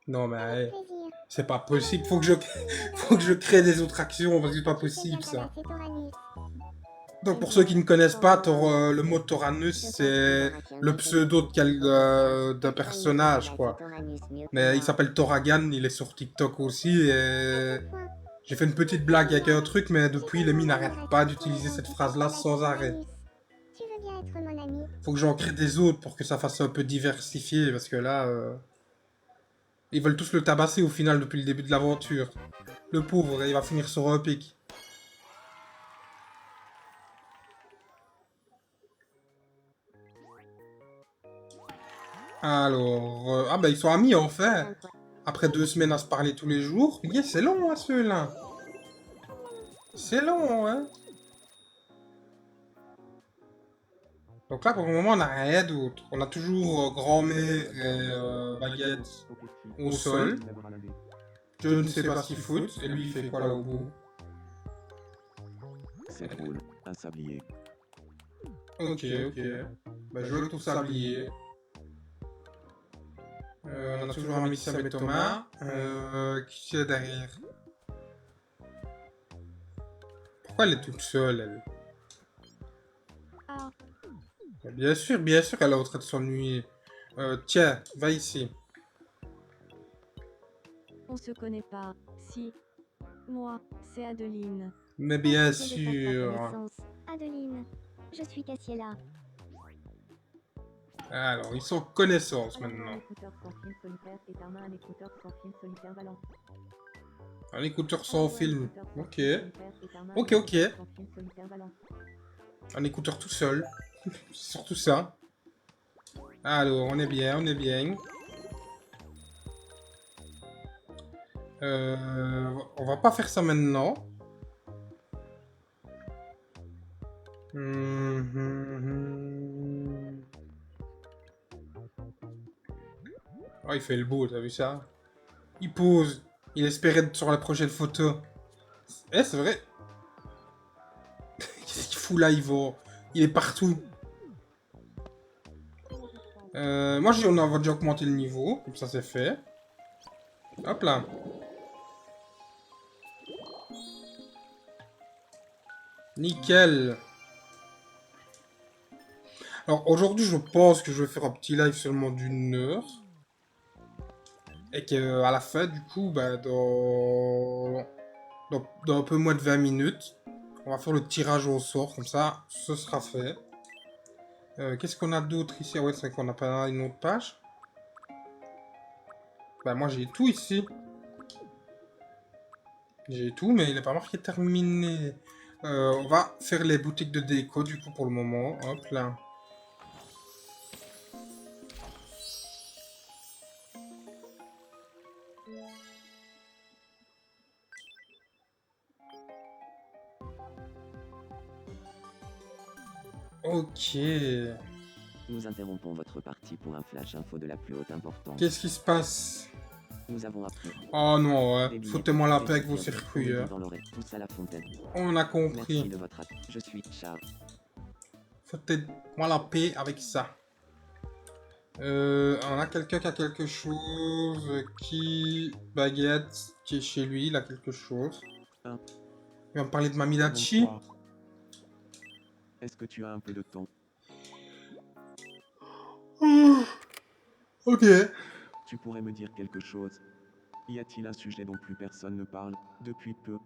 Speaker 1: Non, mais
Speaker 6: Avec plaisir.
Speaker 1: c'est pas possible. Faut que je crée des autres actions parce que c'est pas
Speaker 6: Tu sais bien
Speaker 1: possible, ça.
Speaker 6: tabasser Toranus.
Speaker 1: Donc, pour ceux qui ne connaissent pas, le mot Tauranus, c'est le pseudo d'un personnage, quoi. Mais il s'appelle Toragan, il est sur TikTok aussi, et j'ai fait une petite blague avec un truc, mais depuis, les mines n'arrêtent pas d'utiliser cette phrase-là sans arrêt.
Speaker 6: Tu veux bien être mon ami?
Speaker 1: Faut que j'en crée des autres pour que ça fasse un peu diversifié, parce que là, ils veulent tous le tabasser au final depuis le début de l'aventure. Le pauvre, il va finir sur un pic. Alors, ah bah ils sont amis en fait. Après 2 semaines à se parler tous les jours. Yeah, c'est long, hein, ceux-là. C'est long, hein. Donc là, pour le moment, on n'a rien d'autre. On a toujours grand-mère et baguette au sol. Je ne sais pas s'il fout. Et lui, il fait quoi là au bout?
Speaker 7: C'est drôle. Un sablier.
Speaker 1: Ok, ok. Bah, je veux tout sablier. On a toujours un Mixam et Thomas. Qui c'est derrière? Pourquoi elle est toute seule, elle?
Speaker 6: Ah,
Speaker 1: Bien sûr, elle est en train de s'ennuyer. Tiens, va ici.
Speaker 8: On se connaît pas. Si. Moi, c'est Adeline.
Speaker 1: Mais bien
Speaker 6: c'est de ta
Speaker 1: sûr.
Speaker 6: connaissance. Adeline, je suis Cassiela.
Speaker 1: Alors, ils sont connaissances maintenant. Un écouteur sans film. Ok. Ok, ok. Un écouteur tout seul. C'est surtout ça. Alors, on est bien, on est bien. On va pas faire ça maintenant. Oh, il fait le beau, t'as vu ça? Il pose. Il espérait être sur la prochaine photo. Eh, c'est vrai. Qu'est-ce qu'il fout là, Ivo? Il est partout. Moi, on va déjà augmenter le niveau. Comme ça, c'est fait. Hop là. Nickel. Alors, aujourd'hui, je pense que je vais faire un petit live seulement d'1 heure. Et qu'à la fin, du coup, bah, dans un peu moins de 20 minutes, on va faire le tirage au sort. Comme ça, ce sera fait. Qu'est-ce qu'on a d'autre ici? Ah ouais, c'est vrai qu'on n'a pas une autre page. Bah, moi, j'ai tout ici. J'ai tout, mais il n'est pas marqué terminé. On va faire les boutiques de déco, du coup, pour le moment. Hop là. Ok.
Speaker 5: Nous interrompons votre partie pour un flash info de la plus haute importance.
Speaker 1: Qu'est-ce qui se passe?
Speaker 5: Nous avons appris.
Speaker 1: Oh non,
Speaker 5: Les
Speaker 1: ouais.
Speaker 5: billets
Speaker 1: Foutez-moi la
Speaker 5: pour
Speaker 1: paix avec vos
Speaker 5: les
Speaker 1: circuits. Hein.
Speaker 5: dans l'oreille, tous à la fontaine.
Speaker 1: On a
Speaker 5: Merci
Speaker 1: compris.
Speaker 5: de votre attention. Je suis Charles.
Speaker 1: Foutez-moi la paix avec ça. On a quelqu'un qui a quelque chose. Baguette, qui est chez lui, il a quelque chose.
Speaker 7: Hein.
Speaker 1: Il va me parler de Mamidachi.
Speaker 7: Bonsoir. Est-ce que tu as un peu de temps?
Speaker 1: Ok.
Speaker 7: Tu pourrais me dire quelque chose? Y a-t-il un sujet dont plus personne ne parle, depuis peu?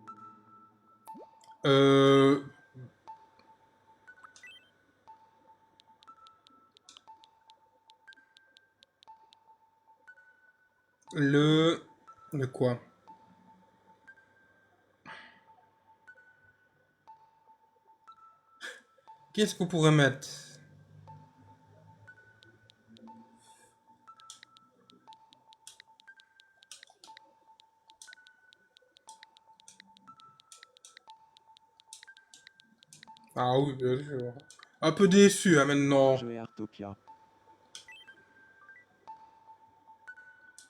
Speaker 1: Le quoi? Qu'est-ce qu'on pourrait mettre? Ah oui, bien sûr. Un peu déçu, hein, maintenant.
Speaker 7: Le jeu est Artopia.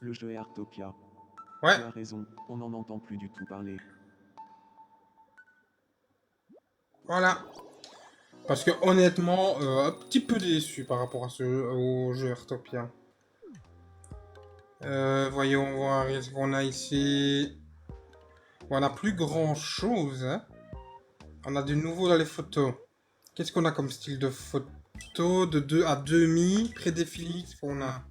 Speaker 7: Le jeu est Artopia.
Speaker 1: Ouais.
Speaker 7: Tu as raison, on n'en entend plus du tout parler.
Speaker 1: Voilà. Parce que honnêtement, un petit peu déçu par rapport à au jeu Artopia. Voyons voir, qu'est-ce qu'on a ici. Bon, on n'a plus grand chose. Hein. On a de nouveau dans les photos. Qu'est-ce qu'on a comme style de photo? De 2 à demi, prédéfini, qu'est-ce qu'on a?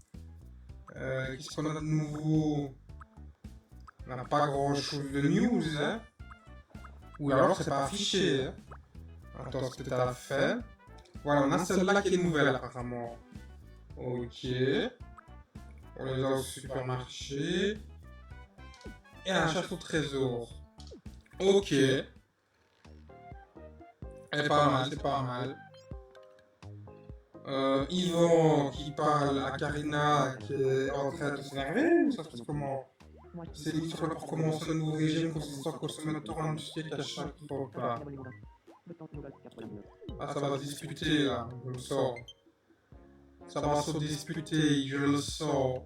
Speaker 1: Qu'est-ce qu'on a de nouveau? On n'a pas grand chose de news. Hein. Ou alors c'est pas affiché. Hein. Attends, c'était à la fin. Voilà, on a celle-là qui est nouvelle apparemment. Ok. On les a au supermarché. Et un château trésor. Ok. Elle est pas mal, c'est pas mal. Yvan qui parle à Karina qui est en train de s'énerver ou ça se passe comment? C'est l'histoire pour commencer le nouveau régime consistant en consommateur en industrie à chaque repas. Ah, ça va se disputer là, je le sens. Ça va se disputer, je le sens.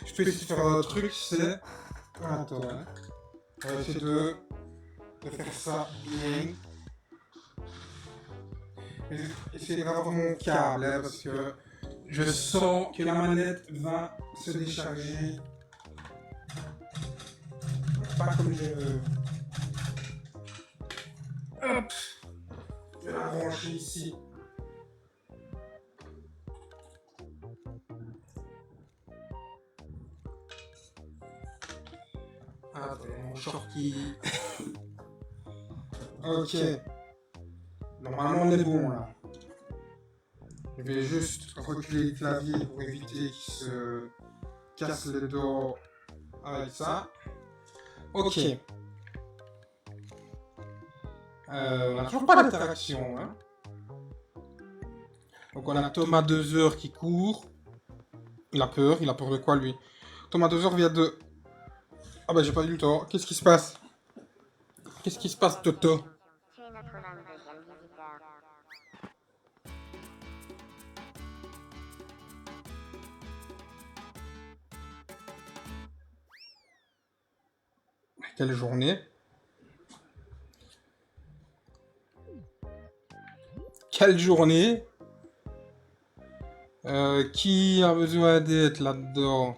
Speaker 1: Je peux essayer de faire un truc, c'est... Attends, hein. On va essayer de faire ça bien. Essayer d'avoir mon câble, hein, parce que je sens que la manette va se décharger. Pas comme je veux. Hop! Je vais la brancher ici. Attends, mon shorty. Ok. Normalement, on est bon là. Je vais juste reculer le clavier pour éviter qu'il se casse les doigts avec ça. Ok. On n'a toujours pas d'interaction. Hein. Donc on a Thomas 2 heures qui court. Il a peur de quoi lui? Thomas 2 heures vient de... Ah bah j'ai pas eu le temps. Qu'est-ce qui se passe? Qu'est-ce qui se passe, Toto?
Speaker 4: Tu es notre 22e visiteur.
Speaker 1: Quelle journée? Quelle journée? Qui a besoin d'être là-dedans?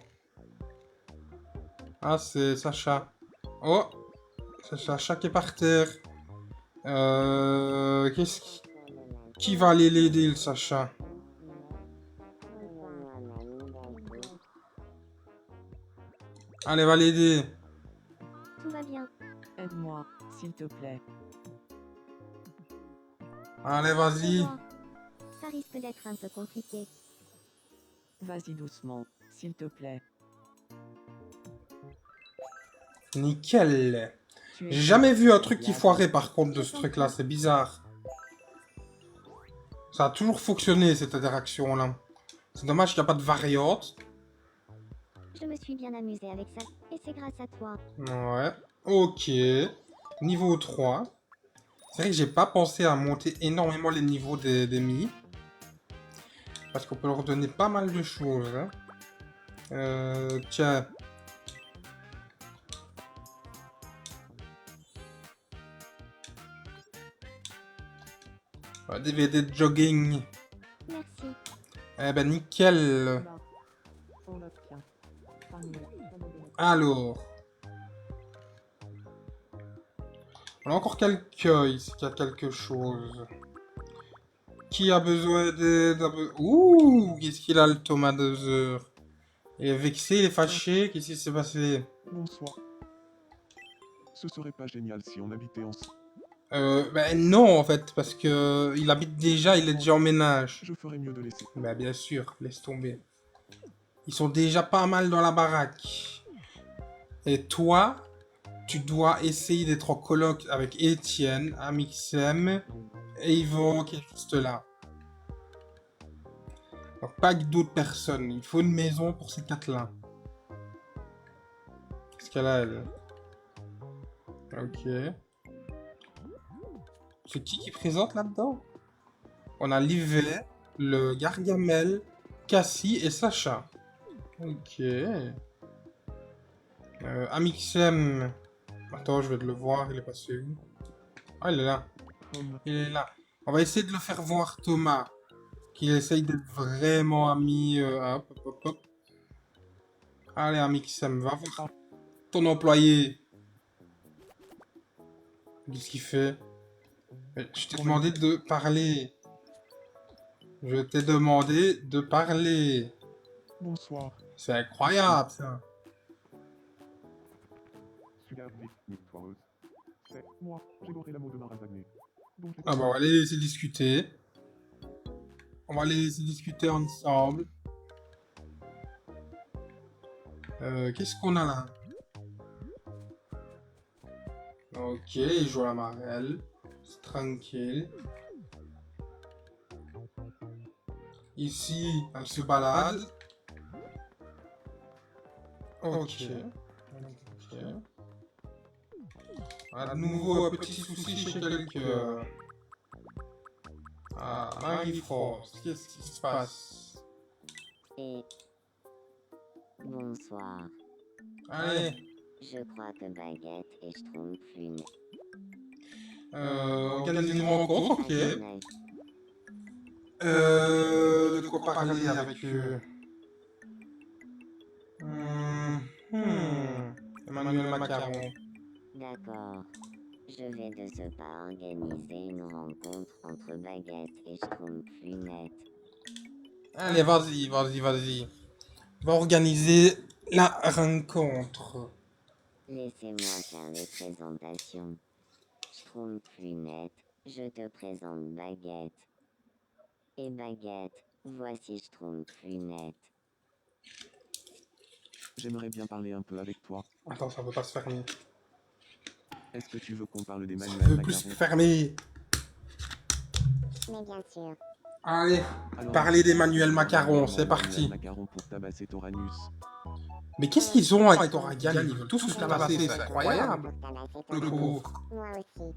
Speaker 1: Ah, c'est Sacha. Oh! C'est Sacha qui est par terre. Qu'est-ce qui... Qui va aller l'aider, le Sacha? Allez, va l'aider.
Speaker 6: Tout va bien.
Speaker 8: Aide-moi, s'il te plaît.
Speaker 1: Allez, vas-y.
Speaker 6: Moi, ça risque d'être un peu compliqué.
Speaker 8: Vas-y doucement, s'il te plaît.
Speaker 1: Nickel.
Speaker 8: Tu es
Speaker 1: J'ai jamais vu un truc qui foirait par contre de ce truc-là, c'est bizarre. Ça a toujours fonctionné cette interaction-là. C'est dommage qu'il n'y a pas de variante.
Speaker 6: Je me suis bien amusée avec ça, et c'est grâce à toi.
Speaker 1: Ouais. Ok. Niveau 3. C'est vrai que j'ai pas pensé à monter énormément les niveaux des Mi. Parce qu'on peut leur donner pas mal de choses. Hein. Tiens. DVD de jogging.
Speaker 6: Merci.
Speaker 1: Eh ben nickel. Alors. On a encore quelqu'un ici qui a quelque chose. Qui a besoin d'aide? Ouh, qu'est-ce qu'il a le Thomas 2 heures? Il est vexé, il est fâché, qu'est-ce qui s'est passé?
Speaker 7: Bonsoir. Ce serait pas génial si on habitait ensemble.
Speaker 1: Ben non en fait, parce que il habite déjà, il est déjà en ménage.
Speaker 7: Je ferais mieux de laisser.
Speaker 1: Bah bien sûr, laisse tomber. Ils sont déjà pas mal dans la baraque. Et toi, tu dois essayer d'être en coloc avec Étienne, Amixem et Yvon qui est juste là. Donc pas que d'autres personnes, il faut une maison pour ces quatre-là. Qu'est-ce qu'elle a elle? Ok. C'est qui présente là-dedans? On a Livet, le Gargamel, Cassie et Sacha. Ok. Amixem. Attends, je vais le voir, il est passé où? Ah, il est là. Il est là. On va essayer de le faire voir Thomas. Qu'il essaye d'être vraiment ami. Hop, hop, hop, hop. Allez, Amixem, va voir ton employé. Qu'est-ce qu'il fait? Je t'ai demandé de parler. Je t'ai demandé de parler.
Speaker 7: Bonsoir.
Speaker 1: C'est incroyable, ça.
Speaker 7: Regardez, victorieuse. C'est moi, j'ai doré l'amour de Marazagné. Donc,
Speaker 1: Ah bah, on va les laisser discuter. On va les laisser discuter ensemble. Qu'est-ce qu'on a là? Ok, il joue à la marelle. C'est tranquille. Ici, elle se balade. Ok. Ok. À nouveau, un petit souci chez quelqu'un. Ah, Marie-France, qu'est-ce qui se passe?
Speaker 4: Et... Bonsoir.
Speaker 1: Allez,
Speaker 4: Je crois que Baguette et Schtroumpf
Speaker 1: organiser une rencontre, ok. De quoi parler avec eux? Emmanuel Macaron.
Speaker 4: D'accord. Je vais de ce pas organiser une rencontre entre Baguette et Schtroumpf.
Speaker 1: Allez, vas-y, vas-y, vas-y. Va organiser la rencontre.
Speaker 4: Laissez-moi faire les présentations. Schtroumpf, je te présente Baguette. Et Baguette, voici Schtroumpf.
Speaker 7: J'aimerais bien parler un peu avec toi.
Speaker 1: Attends, ça veut pas se fermer.
Speaker 7: Est-ce que tu veux qu'on parle des
Speaker 1: Ça
Speaker 7: manuels
Speaker 1: veut plus se
Speaker 7: macarons?
Speaker 1: fermer.
Speaker 4: Mais bien sûr.
Speaker 1: Allez,
Speaker 7: Alors,
Speaker 1: parler des manuels macarons,
Speaker 7: mon
Speaker 1: c'est
Speaker 7: manuel
Speaker 1: parti.
Speaker 7: macaron pour tabasser Toranus.
Speaker 1: Mais qu'est-ce qu'ils ont avec Oragan? Ils veulent tous se tabasser, c'est incroyable. Le pauvre.
Speaker 4: Moi aussi.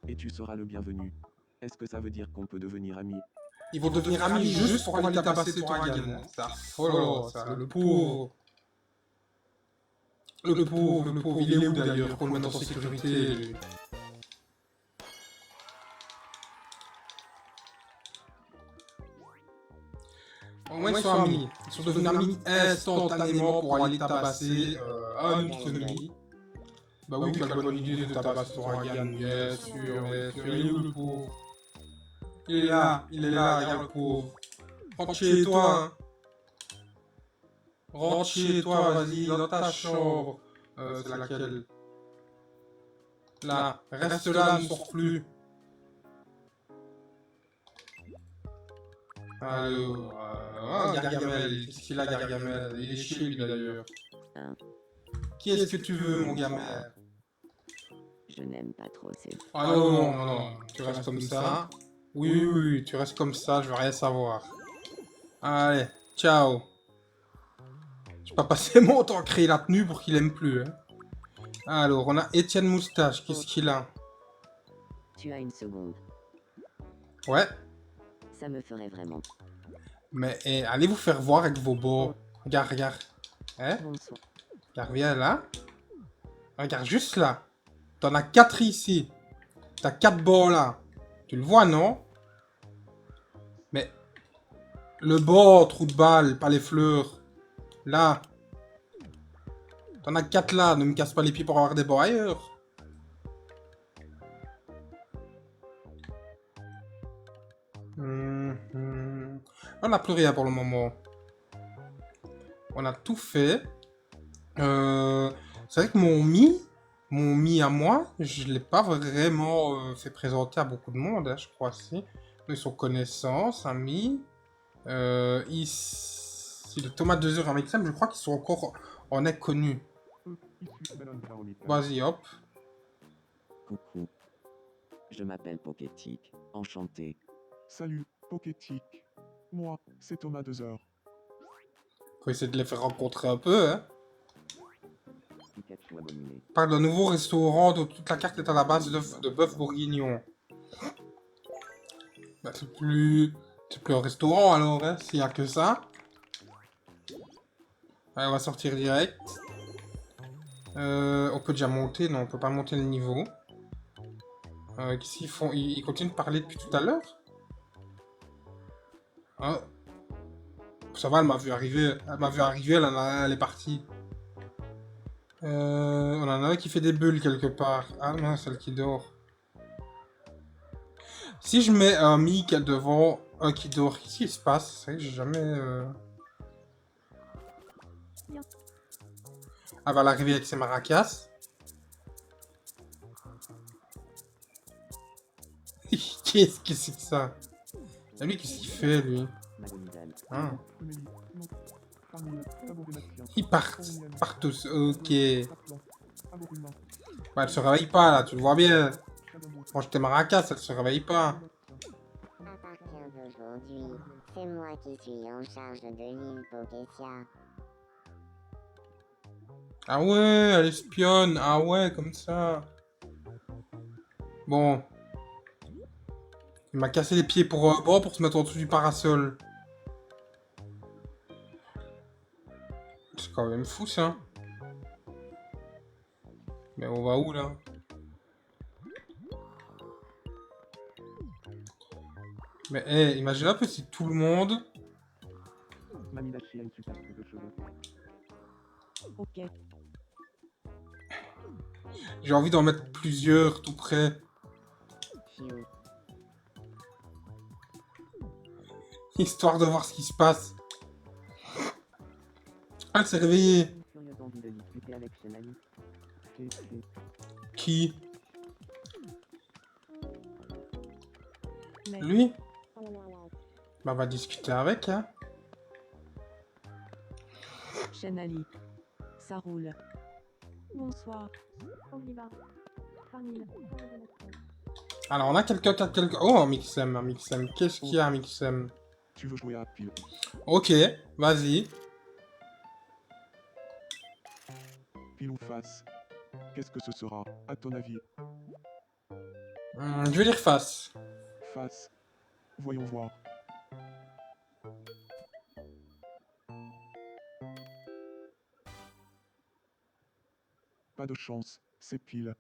Speaker 7: Et tu seras le bienvenu. Est-ce que ça veut dire qu'on peut devenir amis?
Speaker 1: Ils vont devenir amis juste pour aller tabasser Oragan. C'est affolant, ça. Le pauvre. Le pauvre, il est où d'ailleurs pour le mettre en sécurité, lui. Au moins, ils sont amis. Ils sont devenus amis instantanément pour aller tabasser un ennemi. Bah oui, quelle bonne idée de tabasser Oragan, bien sûr, bien sûr. Il est où le pauvre? Il est là, regarde le pauvre. Rentre chez toi, hein. Rentre chez toi, vas-y, dans ta chambre. C'est laquelle? Là, reste là, ne sors plus. Alors, Gargamel, qu'est-ce qu'il a Gargamel? Il est chez lui d'ailleurs. Qu'est-ce que tu veux, mon gamin?
Speaker 5: Je n'aime pas trop ces...
Speaker 1: Ah non, non, non, tu restes comme ça. Oui, oui, oui, tu restes comme ça, je veux rien savoir. Allez, ciao. vais pas passer mon temps à créer la tenue pour qu'il aime plus. Hein. Alors, on a Étienne Moustache. Qu'est-ce qu'il a?
Speaker 5: Tu as une seconde.
Speaker 1: Ouais.
Speaker 5: Ça me ferait vraiment.
Speaker 1: Mais allez vous faire voir avec vos beaux. Regarde, regarde. Hein?
Speaker 5: Bonsoir.
Speaker 1: Regarde, viens là. Regarde, juste là. T'en as 4 ici. T'as 4 bords là. Tu le vois, non? Mais... Le bord, trou de balle, pas les fleurs. Là. T'en as 4 là. Ne me casse pas les pieds pour avoir des bords ailleurs. On n'a plus rien pour le moment. On a tout fait. C'est vrai que mon Mi à moi, je l'ai pas vraiment fait présenter à beaucoup de monde, hein, je crois, si. Ils sont connaissances, amis. Ici, le Thomas 2 heures avec Sam, je crois qu'ils sont encore en est connus. Vas-y, hop.
Speaker 5: Coucou. Je m'appelle Pokétique. Enchanté.
Speaker 7: Salut, Pokétique. Moi, c'est Thomas 2 heures.
Speaker 1: Faut essayer de les faire rencontrer un peu, hein.
Speaker 5: Pikachu abominé.
Speaker 1: Parle d'un nouveau restaurant dont toute la carte est à la base de bœuf bourguignon. Bah, c'est plus un restaurant alors, hein, s'il y a que ça. Allez, on va sortir direct. On peut déjà monter, non, on peut pas monter le niveau. Qu'est-ce qu'ils font? Ils continuent de parler depuis tout à l'heure? Hein? Ça va, elle m'a vu arriver. Elle est partie. On en a un qui fait des bulles quelque part. Ah non, celle qui dort. Si je mets un mic devant un qui dort, qu'est-ce qui se passe? C'est vrai que j'ai jamais... Elle va l'arriver avec ses maracas. Qu'est-ce que c'est que ça? Et lui, qu'est-ce qu'il fait, lui? Ah. Ils partent tous. Ok. Bah, elle se réveille pas, là, tu le vois bien. Mange tes maracas, elle se réveille pas.
Speaker 4: À partir d'aujourd'hui, c'est moi qui suis en charge de l'île Pokétia.
Speaker 1: Ah ouais, elle espionne. Ah ouais, comme ça. Bon. Il m'a cassé les pieds pour se mettre en dessous du parasol. C'est quand même fou, ça. Mais on va où, là? Mais, hey, imagine un peu si tout le monde...
Speaker 7: Mamie Dachi a une super coupe de cheveux.
Speaker 8: Ok.
Speaker 1: J'ai envie d'en mettre plusieurs tout près.
Speaker 4: Phew.
Speaker 1: Histoire de voir ce qui se passe. Ah, elle s'est réveillée.
Speaker 5: Curieuse envie de discuter avec Shenali.
Speaker 1: Qui?
Speaker 8: Mais
Speaker 1: Lui? Bah, on va discuter avec, hein.
Speaker 8: Shenali. Ça roule. Bonsoir.
Speaker 6: On y va. Farmil.
Speaker 1: Alors, on a quelqu'un qui a quelqu'un... Oh, un Mixem, un Mixem. Qu'est-ce qu'il y a, un Mixem?
Speaker 7: Tu veux jouer à pile?
Speaker 1: Ok, vas-y.
Speaker 7: Pile ou face? Qu'est-ce que ce sera, à ton avis?
Speaker 1: Je vais dire face.
Speaker 7: Face. Voyons voir. Pas de chance, c'est pile.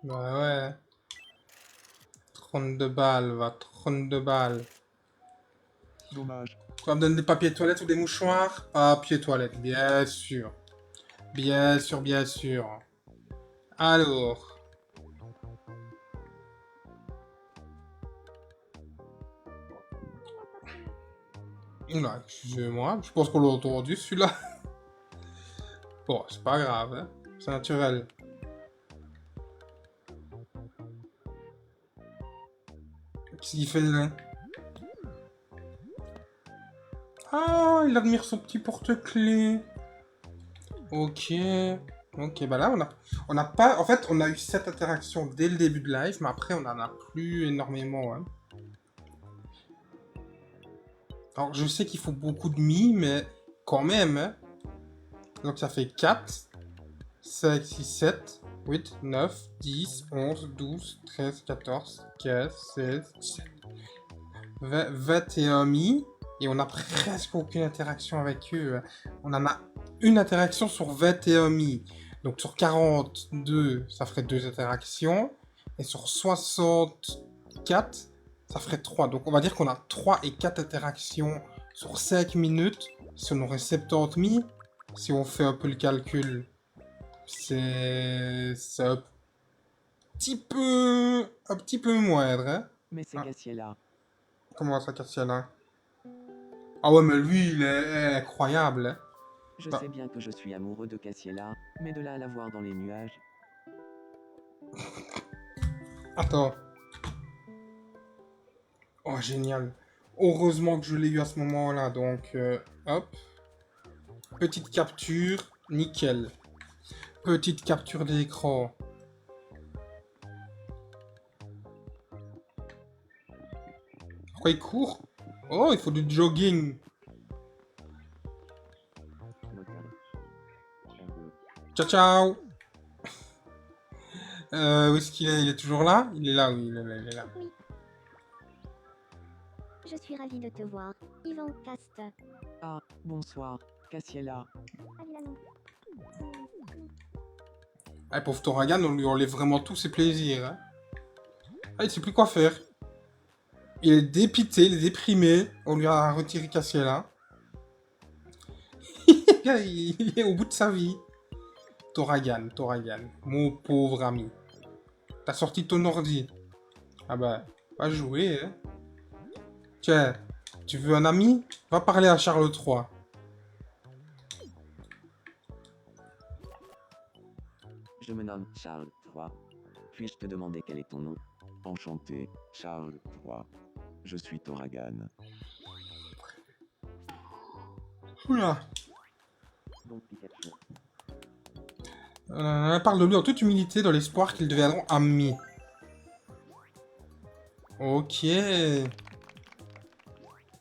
Speaker 1: Bah ouais. 32 balles, va. 32 balles.
Speaker 7: Dommage.
Speaker 1: Tu vas me donner des papiers toilettes ou des mouchoirs? Papier toilette, bien sûr. Bien sûr, bien sûr. Alors. Oula, excusez-moi. Je pense qu'on l'a entendu, celui-là. Bon, c'est pas grave, hein. C'est naturel. Qu'est-ce qu'il fait, là? Ah, il admire son petit porte-clés. Ok. Ok, bah là, on n'a pas... En fait, on a eu cette interaction dès le début de live, mais après, on en a plus énormément, hein. Alors, je sais qu'il faut beaucoup de mi, mais quand même, hein. Donc ça fait 4, 5, 6, 7, 8, 9, 10, 11, 12, 13, 14, 15, 16, 17, 20, 21 mi. Et on n'a presque aucune interaction avec eux. On en a une interaction sur 21 mi. Donc sur 42, ça ferait 2 interactions. Et sur 64, ça ferait 3. Donc on va dire qu'on a 3 et 4 interactions sur 5 minutes. Si on aurait 70 mi, si on fait un peu le calcul, c'est un petit peu moindre, hein.
Speaker 5: Mais c'est
Speaker 1: Ah.
Speaker 5: Cassiela.
Speaker 1: Comment ça, Cassiela? Ah ouais, mais lui, il est incroyable, hein.
Speaker 5: Je
Speaker 1: Bah.
Speaker 5: sais bien que je suis amoureux de Cassiela, mais de là à la voir dans les nuages.
Speaker 1: Attends. Oh, génial. Heureusement que je l'ai eu à ce moment-là, donc hop. Petite capture, nickel. Petite capture d'écran. Pourquoi il court? Oh, il faut du jogging. Ciao, ciao. Où est-ce qu'il est? Il est toujours là? Il est là, oui, il est là.
Speaker 6: Oui. Je suis ravie de te voir. Yvan Cast.
Speaker 5: Ah, bonsoir, Cassiela.
Speaker 6: Allez là non.
Speaker 1: Ah, pauvre Toragan, on lui enlève vraiment tous ses plaisirs, hein. Ah, il sait plus quoi faire. Il est dépité, il est déprimé. On lui a retiré Cassiela. Il est au bout de sa vie. Toragan, mon pauvre ami. T'as sorti ton ordi. Ah bah, va jouer, hein. Tiens, tu veux un ami? Va parler à Charles III.
Speaker 5: Je me nomme Charles III. Puis-je te demander quel est ton nom?
Speaker 7: Enchanté, Charles III. Je suis Toragan.
Speaker 1: Oula.
Speaker 5: Donc Pikachu.
Speaker 1: Parle de lui en toute humilité dans l'espoir qu'ils deviendront amis. Ok.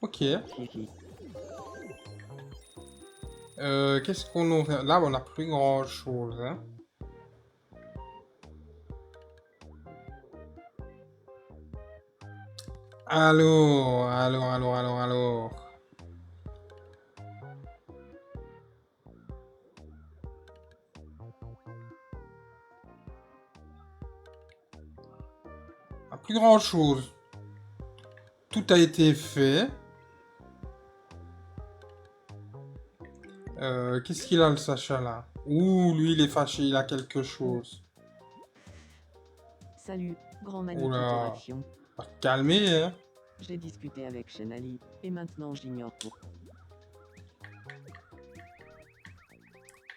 Speaker 1: Ok.
Speaker 5: Hihi.
Speaker 1: Qu'est-ce qu'on aurait... Là, on n'a plus grand-chose, hein. Alors. Plus grand chose. Tout a été fait. Qu'est-ce qu'il a le Sacha là? Ouh, lui il est fâché, il a quelque chose.
Speaker 5: Salut, grand Manu
Speaker 1: Oula.
Speaker 5: Tutoraction.
Speaker 1: Va te calmer, hein.
Speaker 5: J'ai discuté avec Shenali, et maintenant j'ignore pour...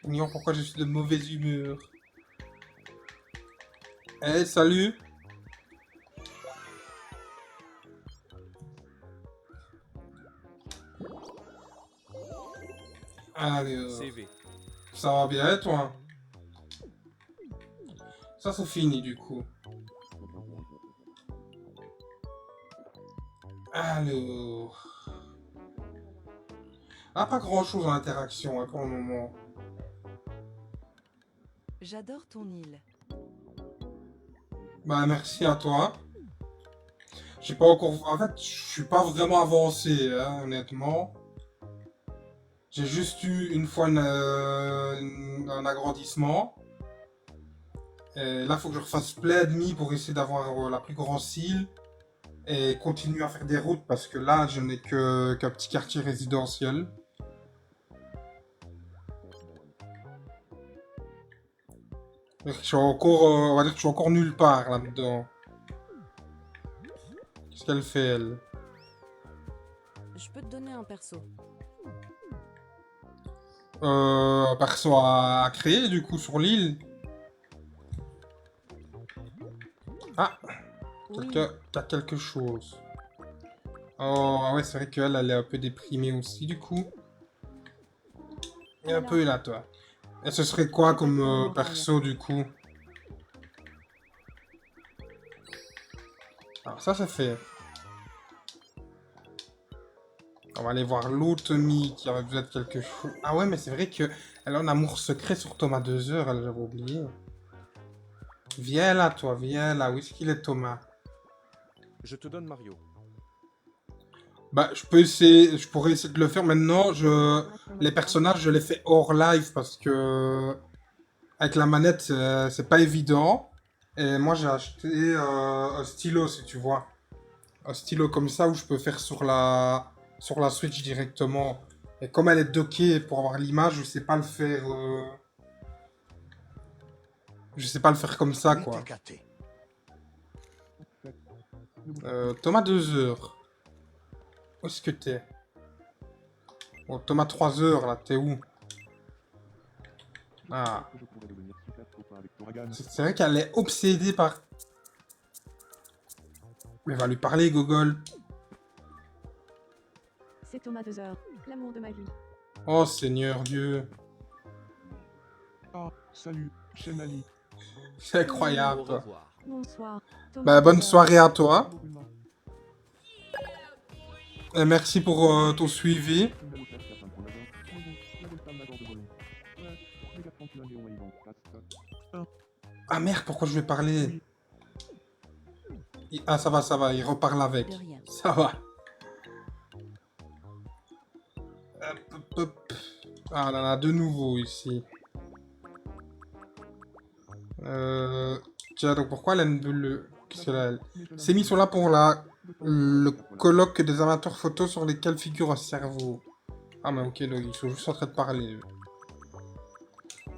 Speaker 1: Ignore pourquoi je suis de mauvaise humeur. Eh, salut. Alors,
Speaker 2: CV.
Speaker 1: ça va bien, toi? Ça, c'est fini, du coup. Alors... Ah, pas grand-chose en interaction, hein, pour le moment.
Speaker 3: J'adore ton île.
Speaker 1: Bah, merci à toi. J'ai pas encore... En fait, je suis pas vraiment avancé, hein, honnêtement. J'ai juste eu une fois un agrandissement. Et là, il faut que je refasse plein d'ennemis pour essayer d'avoir la plus grande île. Et continuer à faire des routes parce que là, je n'ai qu'un petit quartier résidentiel. Je suis encore, on va dire que je suis encore nulle part là-dedans. Qu'est-ce qu'elle fait, elle?
Speaker 3: Je peux te donner un perso.
Speaker 1: Un perso à créer, du coup, sur l'île. Ah,
Speaker 3: Oui,
Speaker 1: quelqu'un qui a quelque chose. Oh, ah ouais, c'est vrai qu'elle, elle est un peu déprimée aussi, du coup. Et un peu là, toi. Et ce serait quoi comme perso, du coup? Alors ça, c'est fait. On va aller voir l'autre Mie qui avait besoin de quelque chose. Ah ouais, mais c'est vrai que elle a un amour secret sur Thomas 2 heures, elle j'avais oublié. Viens là, toi, viens là. Où est-ce qu'il est, Thomas?
Speaker 9: Je te donne Mario.
Speaker 1: Bah, je peux essayer, je pourrais essayer de le faire maintenant. Les personnages, je les fais hors live parce que avec la manette, c'est pas évident. Et moi, j'ai acheté un stylo, si tu vois. Un stylo comme ça où je peux faire sur la Switch directement. Et comme elle est dockée pour avoir l'image, je sais pas le faire. Je sais pas le faire comme ça,
Speaker 2: Oui,
Speaker 1: quoi.
Speaker 2: t'es gâté.
Speaker 1: Thomas 2 heures. Où est-ce que t'es? Oh, Thomas 3 heures, là, t'es où? Ah.
Speaker 7: Je pourrais devenir super copain avec Toragan.
Speaker 1: C'est vrai qu'elle est obsédée par... Mais va lui parler, Gogol.
Speaker 8: C'est Thomas 2 heures, l'amour de ma vie.
Speaker 1: Oh, Seigneur Dieu.
Speaker 7: Ah, salut, chaîne Ali.
Speaker 1: C'est incroyable,
Speaker 2: Au
Speaker 1: quoi.
Speaker 2: revoir.
Speaker 8: Bonsoir. Thomas
Speaker 1: Bah, bonne
Speaker 8: 2 heures.
Speaker 1: soirée à toi.
Speaker 7: Bonjour, humain.
Speaker 1: Et merci pour ton suivi.
Speaker 7: Une belle offerte, la fin pour la danse. Bonjour, la belle femme nageur de volant. Ouais, les gars tranquilles, un Léon Wayne en face.
Speaker 1: Ah merde, pourquoi je vais parler? Ah, ça va, il reparle avec.
Speaker 3: De rien.
Speaker 1: Ça va. Hop, hop, hop. Ah, on en a de nouveau ici. Tiens, donc pourquoi elle aime le... Qu'est-ce qu'elle a, elle? Ces mis sont là pour le colloque des amateurs photos sur lesquels figure un cerveau. Ah, mais ok, donc ils sont juste en train de parler. Eux.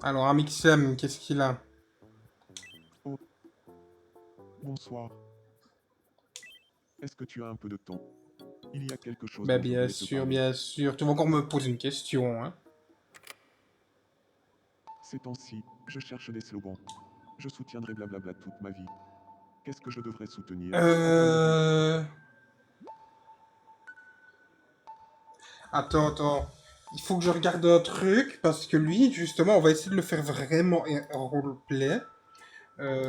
Speaker 1: Alors, Amixem, qu'est-ce qu'il a?
Speaker 7: Bonsoir. Est-ce que tu as un peu de temps? Il y a quelque chose
Speaker 1: Bah,
Speaker 7: dont je
Speaker 1: bien
Speaker 7: voulais te
Speaker 1: sûr,
Speaker 7: parler.
Speaker 1: bien sûr. Tu vas encore me poser une question, hein?
Speaker 7: Ces temps-ci, je cherche des slogans. Je soutiendrai blablabla toute ma vie. Qu'est-ce que je devrais soutenir?
Speaker 1: Attends. Il faut que je regarde un truc, parce que lui, justement, on va essayer de le faire vraiment en roleplay.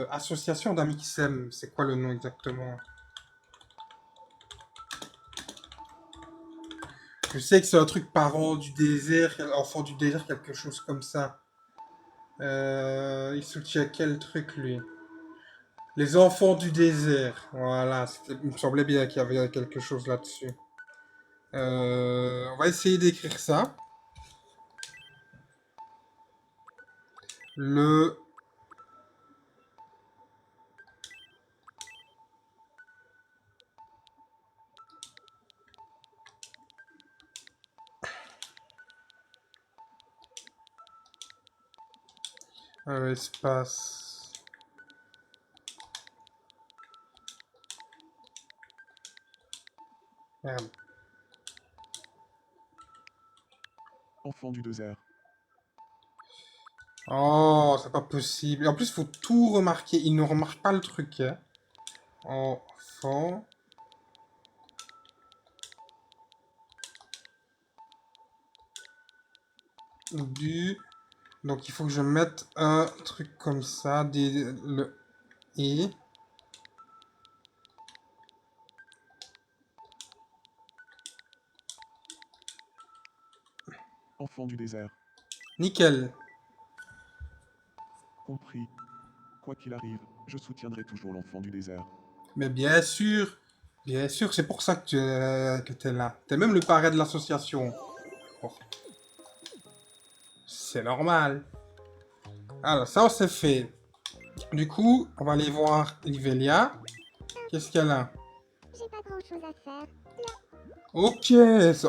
Speaker 1: Association d'Amixem, c'est quoi le nom exactement? Je sais que c'est un truc parent du désert, enfant du désert, quelque chose comme ça. Il soutient quel truc, lui? Les enfants du désert. Voilà, il me semblait bien qu'il y avait quelque chose là-dessus. On va essayer d'écrire ça. Le... espace... Merde.
Speaker 7: Enfant du désert.
Speaker 1: Oh, c'est pas possible. En plus, faut tout remarquer. Il ne remarque pas le truc, hein. Enfant... du... Donc, il faut que je mette un truc comme ça. Le... Et...
Speaker 7: Enfant du désert.
Speaker 1: Nickel.
Speaker 7: Compris. Quoi qu'il arrive, je soutiendrai toujours l'enfant du désert.
Speaker 1: Mais bien sûr, c'est pour ça que t'es là. T'es même le parrain de l'association. Oh. C'est normal. Alors, ça, on s'est fait. Du coup, on va aller voir Livelia. Qu'est-ce qu'elle a?
Speaker 6: J'ai pas grand chose à faire.
Speaker 1: Ok,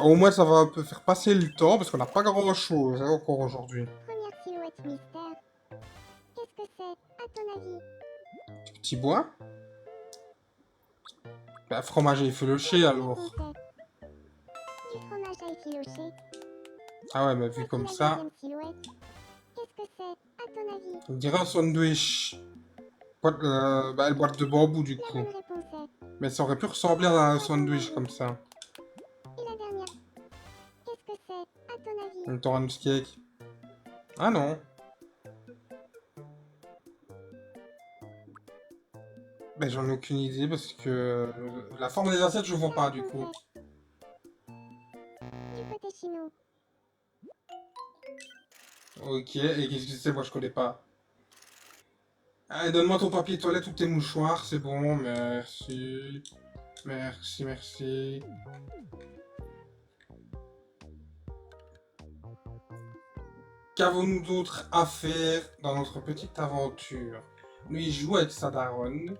Speaker 1: au moins ça va un peu faire passer le temps, parce qu'on n'a pas grand-chose encore aujourd'hui.
Speaker 6: Première silhouette mystère. Qu'est-ce que c'est, à ton avis?
Speaker 1: Petit bois. Bah, fromage et effiloché, alors.
Speaker 6: Du fromage à effiloché.
Speaker 1: Ah ouais, bah vu
Speaker 6: Voici
Speaker 1: comme
Speaker 6: la
Speaker 1: ça,
Speaker 6: deuxième silhouette. Qu'est-ce que c'est, à ton avis?
Speaker 1: on dirait un sandwich. Bah, une boîte de bambou, du
Speaker 6: La
Speaker 1: coup.
Speaker 6: bonne réponse est...
Speaker 1: Mais ça aurait pu ressembler à un sandwich comme ça.
Speaker 6: Et la dernière. Qu'est-ce que c'est, à ton avis?
Speaker 1: Un Torrance cake. Ah non. Ben j'en ai aucune idée parce que la forme des assiettes je vois pas du coup. Ok, et qu'est-ce que c'est? Moi, je connais pas. Allez, donne-moi ton papier toilette ou tes mouchoirs, c'est bon, merci. Merci, merci. Qu'avons-nous d'autre à faire dans notre petite aventure? Lui, il joue avec sa daronne.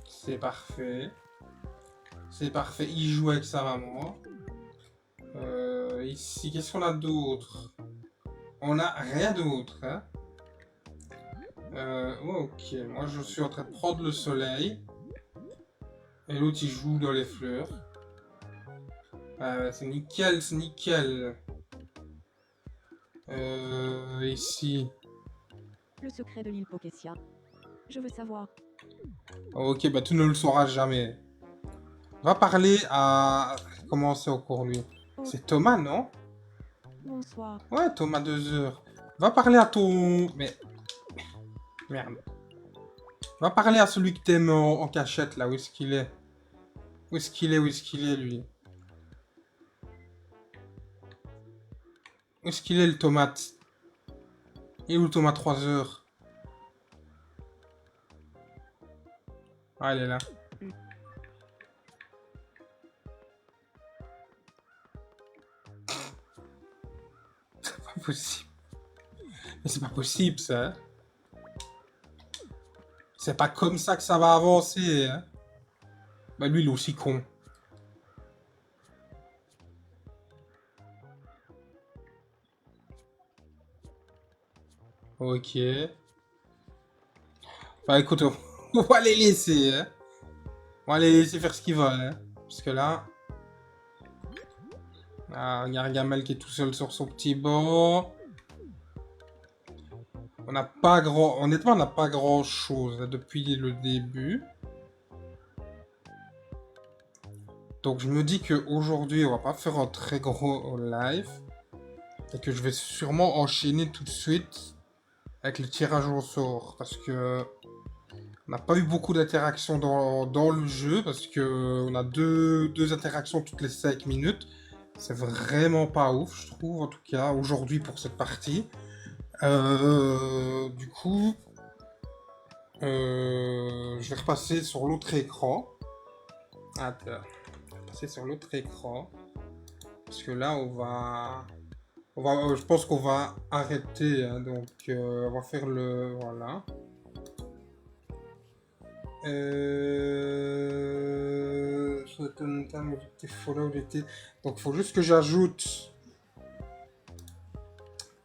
Speaker 1: C'est parfait. C'est parfait, il joue avec sa maman. Ici, qu'est-ce qu'on a d'autre? On n'a rien d'autre, hein? Ok, moi je suis en train de prendre le soleil. Et l'autre il joue dans les fleurs. C'est nickel, c'est nickel. Ici.
Speaker 8: Le secret de l'île Pokessia. Je veux savoir.
Speaker 1: Ok, bah tu ne le sauras jamais. Va parler à... Comment c'est encore lui? C'est Thomas, non?
Speaker 8: Bonsoir.
Speaker 1: Ouais, Thomas 2 heures. Va parler à ton... Mais... Merde. Va parler à celui que t'aimes en cachette, là. Où est-ce qu'il est? Où est-ce qu'il est? Où est-ce qu'il est, lui? Où est-ce qu'il est, le tomate? Il est où, le Thomas 3 heures? Ah, il est là. C'est pas possible. Mais c'est pas possible, ça. Hein. C'est pas comme ça que ça va avancer, hein. Bah lui, il est aussi con. Ok. Bah écoute, on va les laisser, hein. On va les laisser faire ce qu'ils veulent, hein. Parce que là... Ah, Gargamel qui est tout seul sur son petit banc. On n'a pas grand... Honnêtement, on n'a pas grand-chose depuis le début. Donc je me dis qu'aujourd'hui, on va pas faire un très gros live. Et que je vais sûrement enchaîner tout de suite avec le tirage au sort. Parce que... On n'a pas eu beaucoup d'interactions dans le jeu. Parce que on a deux interactions toutes les 5 minutes. C'est vraiment pas ouf, je trouve, en tout cas, aujourd'hui pour cette partie. Du coup, je vais repasser sur l'autre écran. Attends, je vais passer sur l'autre écran. Parce que là, je pense qu'on va arrêter. Hein, donc, on va faire le... Voilà. Donc, il faut juste que j'ajoute...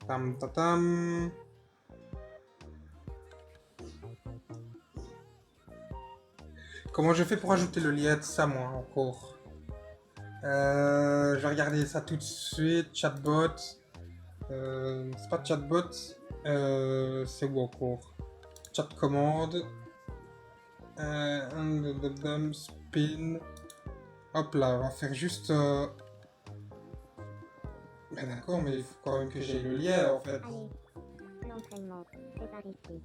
Speaker 1: Tam, tam, tam. Comment je fais pour ajouter le lien de ça, moi, encore? Je vais regarder ça tout de suite. Chatbot. C'est pas chatbot. C'est où encore? Chat commande. Spin. Hop là, on va faire juste... Ben d'accord, mais il faut quand même que j'ai le lien, en fait.
Speaker 6: Allez, l'entraînement, c'est par ici.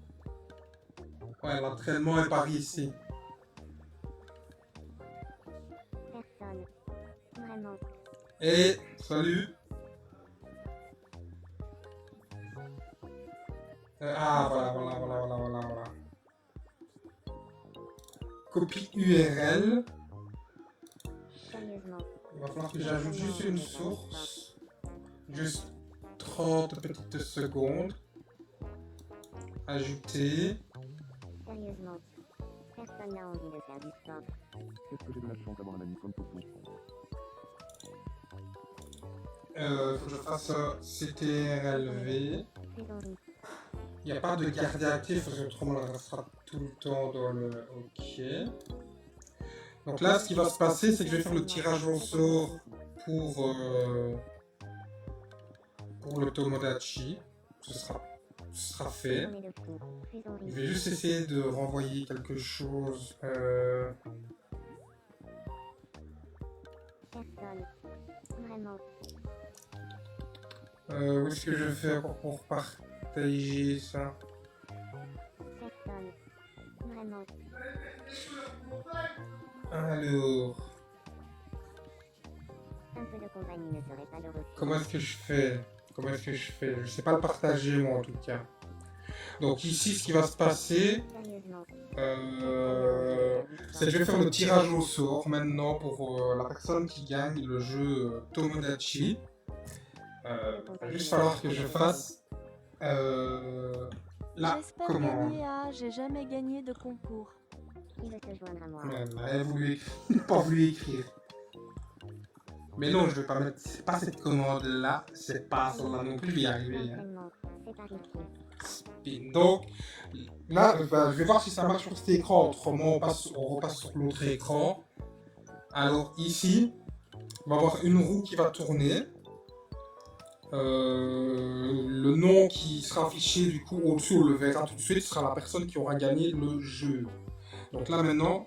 Speaker 1: Ouais, l'entraînement est par ici.
Speaker 6: Personne. Vraiment.
Speaker 1: Et salut. Voilà. Copie URL.
Speaker 6: Sérieusement.
Speaker 1: Il va falloir que j'ajoute juste une source. Juste 30 petites secondes. Ajouter.
Speaker 6: Sérieusement. Personne n'a envie de faire du sport.
Speaker 7: Qu'est-ce que j'ai de la chance d'avoir un ami comme Popo.
Speaker 1: Faut que je fasse CTRLV.
Speaker 6: Trésorerie.
Speaker 1: Il n'y a pas de garder actif parce que autrement on restera tout le temps dans le... Ok. Donc là, ce qui va se passer, c'est que je vais faire le tirage au sort pour le Tomodachi. Ce sera fait.
Speaker 6: On est de fou. Trésorerie.
Speaker 1: Je vais juste essayer de renvoyer quelque chose.
Speaker 6: Personne. Vraiment.
Speaker 1: Où est-ce que je fais pour partager ça?
Speaker 6: Personne. Vraiment.
Speaker 1: Alors,
Speaker 6: Un peu de compagnie ne serait pas le refus.
Speaker 1: comment est-ce que je fais? Comment est-ce que je fais? Je sais pas le partager, moi, en tout cas. Donc ici, ce qui va se passer,
Speaker 4: Sérieusement.
Speaker 1: c'est que je vais faire le tirage au sort maintenant pour la personne qui gagne le jeu Tomodachi. Il va juste falloir que je fasse la
Speaker 8: J'espère
Speaker 1: commande.
Speaker 8: gagner à j'ai jamais gagné de concours.
Speaker 4: Qui veut se joindre à moi?
Speaker 1: Elle n'a pas voulu écrire. Mais non, je vais pas mettre. C'est pas cette commande-là, c'est pas celle-là non plus, je vais y arriver. Hein.
Speaker 4: Entraînement. C'est par écrit.
Speaker 1: Spin. Donc, là, je vais voir si ça marche sur cet écran. Autrement, on repasse sur l'autre écran. Alors, ici, on va avoir une roue qui va tourner. Le nom qui sera affiché du coup au-dessus, on le verra tout de suite, sera la personne qui aura gagné le jeu. Donc là maintenant,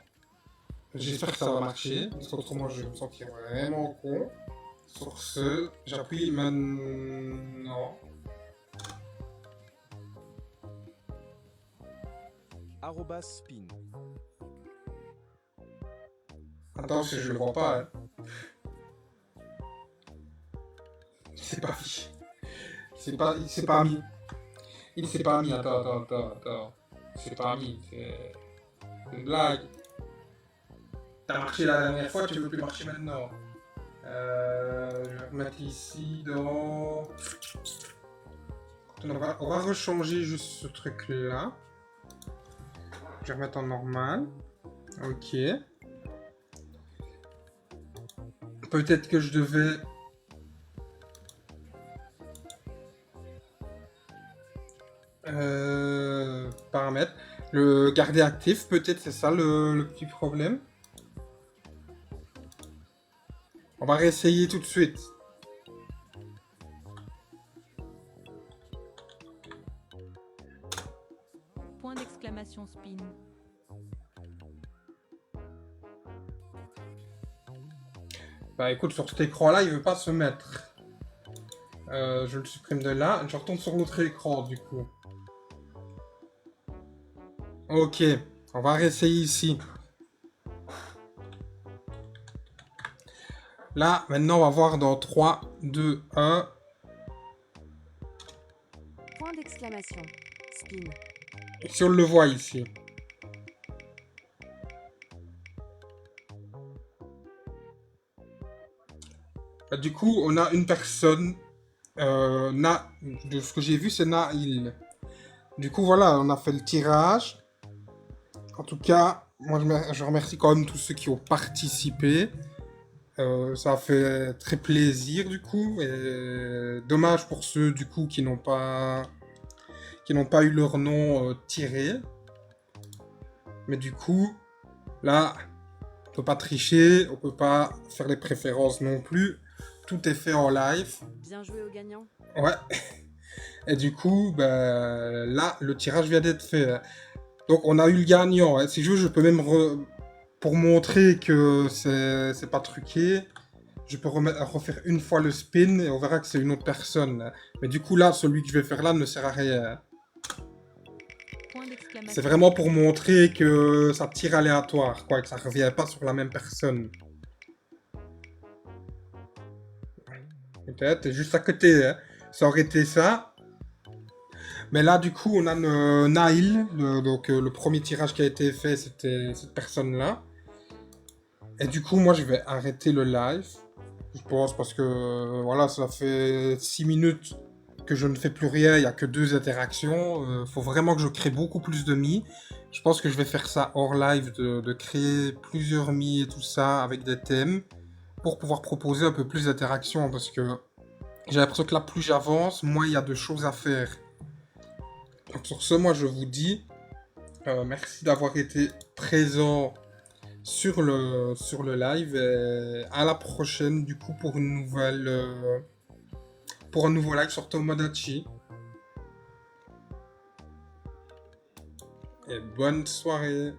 Speaker 1: j'espère que ça va marcher, parce qu'autrement je vais me sentir vraiment con. Sur ce, j'appuie maintenant.
Speaker 9: @spin.
Speaker 1: Attends, parce que je le vois pas. Hein. C'est pas affiché. Il s'est pas mis. Il s'est pas mis. Attends. C'est pas mis. C'est une blague. T'as marché la dernière fois, tu veux plus marcher maintenant. Je vais remettre ici dans. On va rechanger juste ce truc là. Je vais remettre en normal. Ok. Peut-être que je devais. Paramètres. Le garder actif, peut-être c'est ça le petit problème. On va réessayer tout de suite.
Speaker 3: Point d'exclamation spin.
Speaker 1: Bah écoute, sur cet écran-là, il veut pas se mettre. Je le supprime de là. Je retourne sur l'autre écran, du coup. Ok, on va réessayer ici. Là, maintenant, on va voir dans 3, 2, 1.
Speaker 8: Point d'exclamation. Spin.
Speaker 1: Si on le voit ici. Du coup, on a une personne. De ce que j'ai vu, c'est Naïl. Du coup, voilà, on a fait le tirage. En tout cas, moi, je remercie quand même tous ceux qui ont participé. Ça a fait très plaisir, du coup. Et dommage pour ceux, du coup, qui n'ont pas eu leur nom tiré. Mais du coup, là, on peut pas tricher, on peut pas faire les préférences non plus. Tout est fait en live.
Speaker 3: Bien joué au gagnant.
Speaker 1: Ouais. Et du coup, ben, là, le tirage vient d'être fait. Donc, on a eu le gagnant. Hein. Si je peux même... Pour montrer que c'est pas truqué, je peux refaire une fois le spin et on verra que c'est une autre personne. Mais du coup, là, celui que je vais faire là ne sert à rien. C'est vraiment pour montrer que ça tire aléatoire, quoi, que ça revient pas sur la même personne. Peut-être, juste à côté, hein. Ça aurait été ça. Mais là, du coup, on a Naïl. Donc, le premier tirage qui a été fait, c'était cette personne-là. Et du coup, moi, je vais arrêter le live. Je pense parce que, voilà, ça fait 6 minutes que je ne fais plus rien. Il n'y a que 2 interactions. Faut vraiment que je crée beaucoup plus de mi. Je pense que je vais faire ça hors live, de créer plusieurs mi et tout ça avec des thèmes pour pouvoir proposer un peu plus d'interactions. Parce que j'ai l'impression que là, plus j'avance, moins il y a de choses à faire. Donc sur ce, moi, je vous dis merci d'avoir été présent sur le live et à la prochaine du coup pour une nouvelle pour un nouveau live sur Tomodachi et bonne soirée.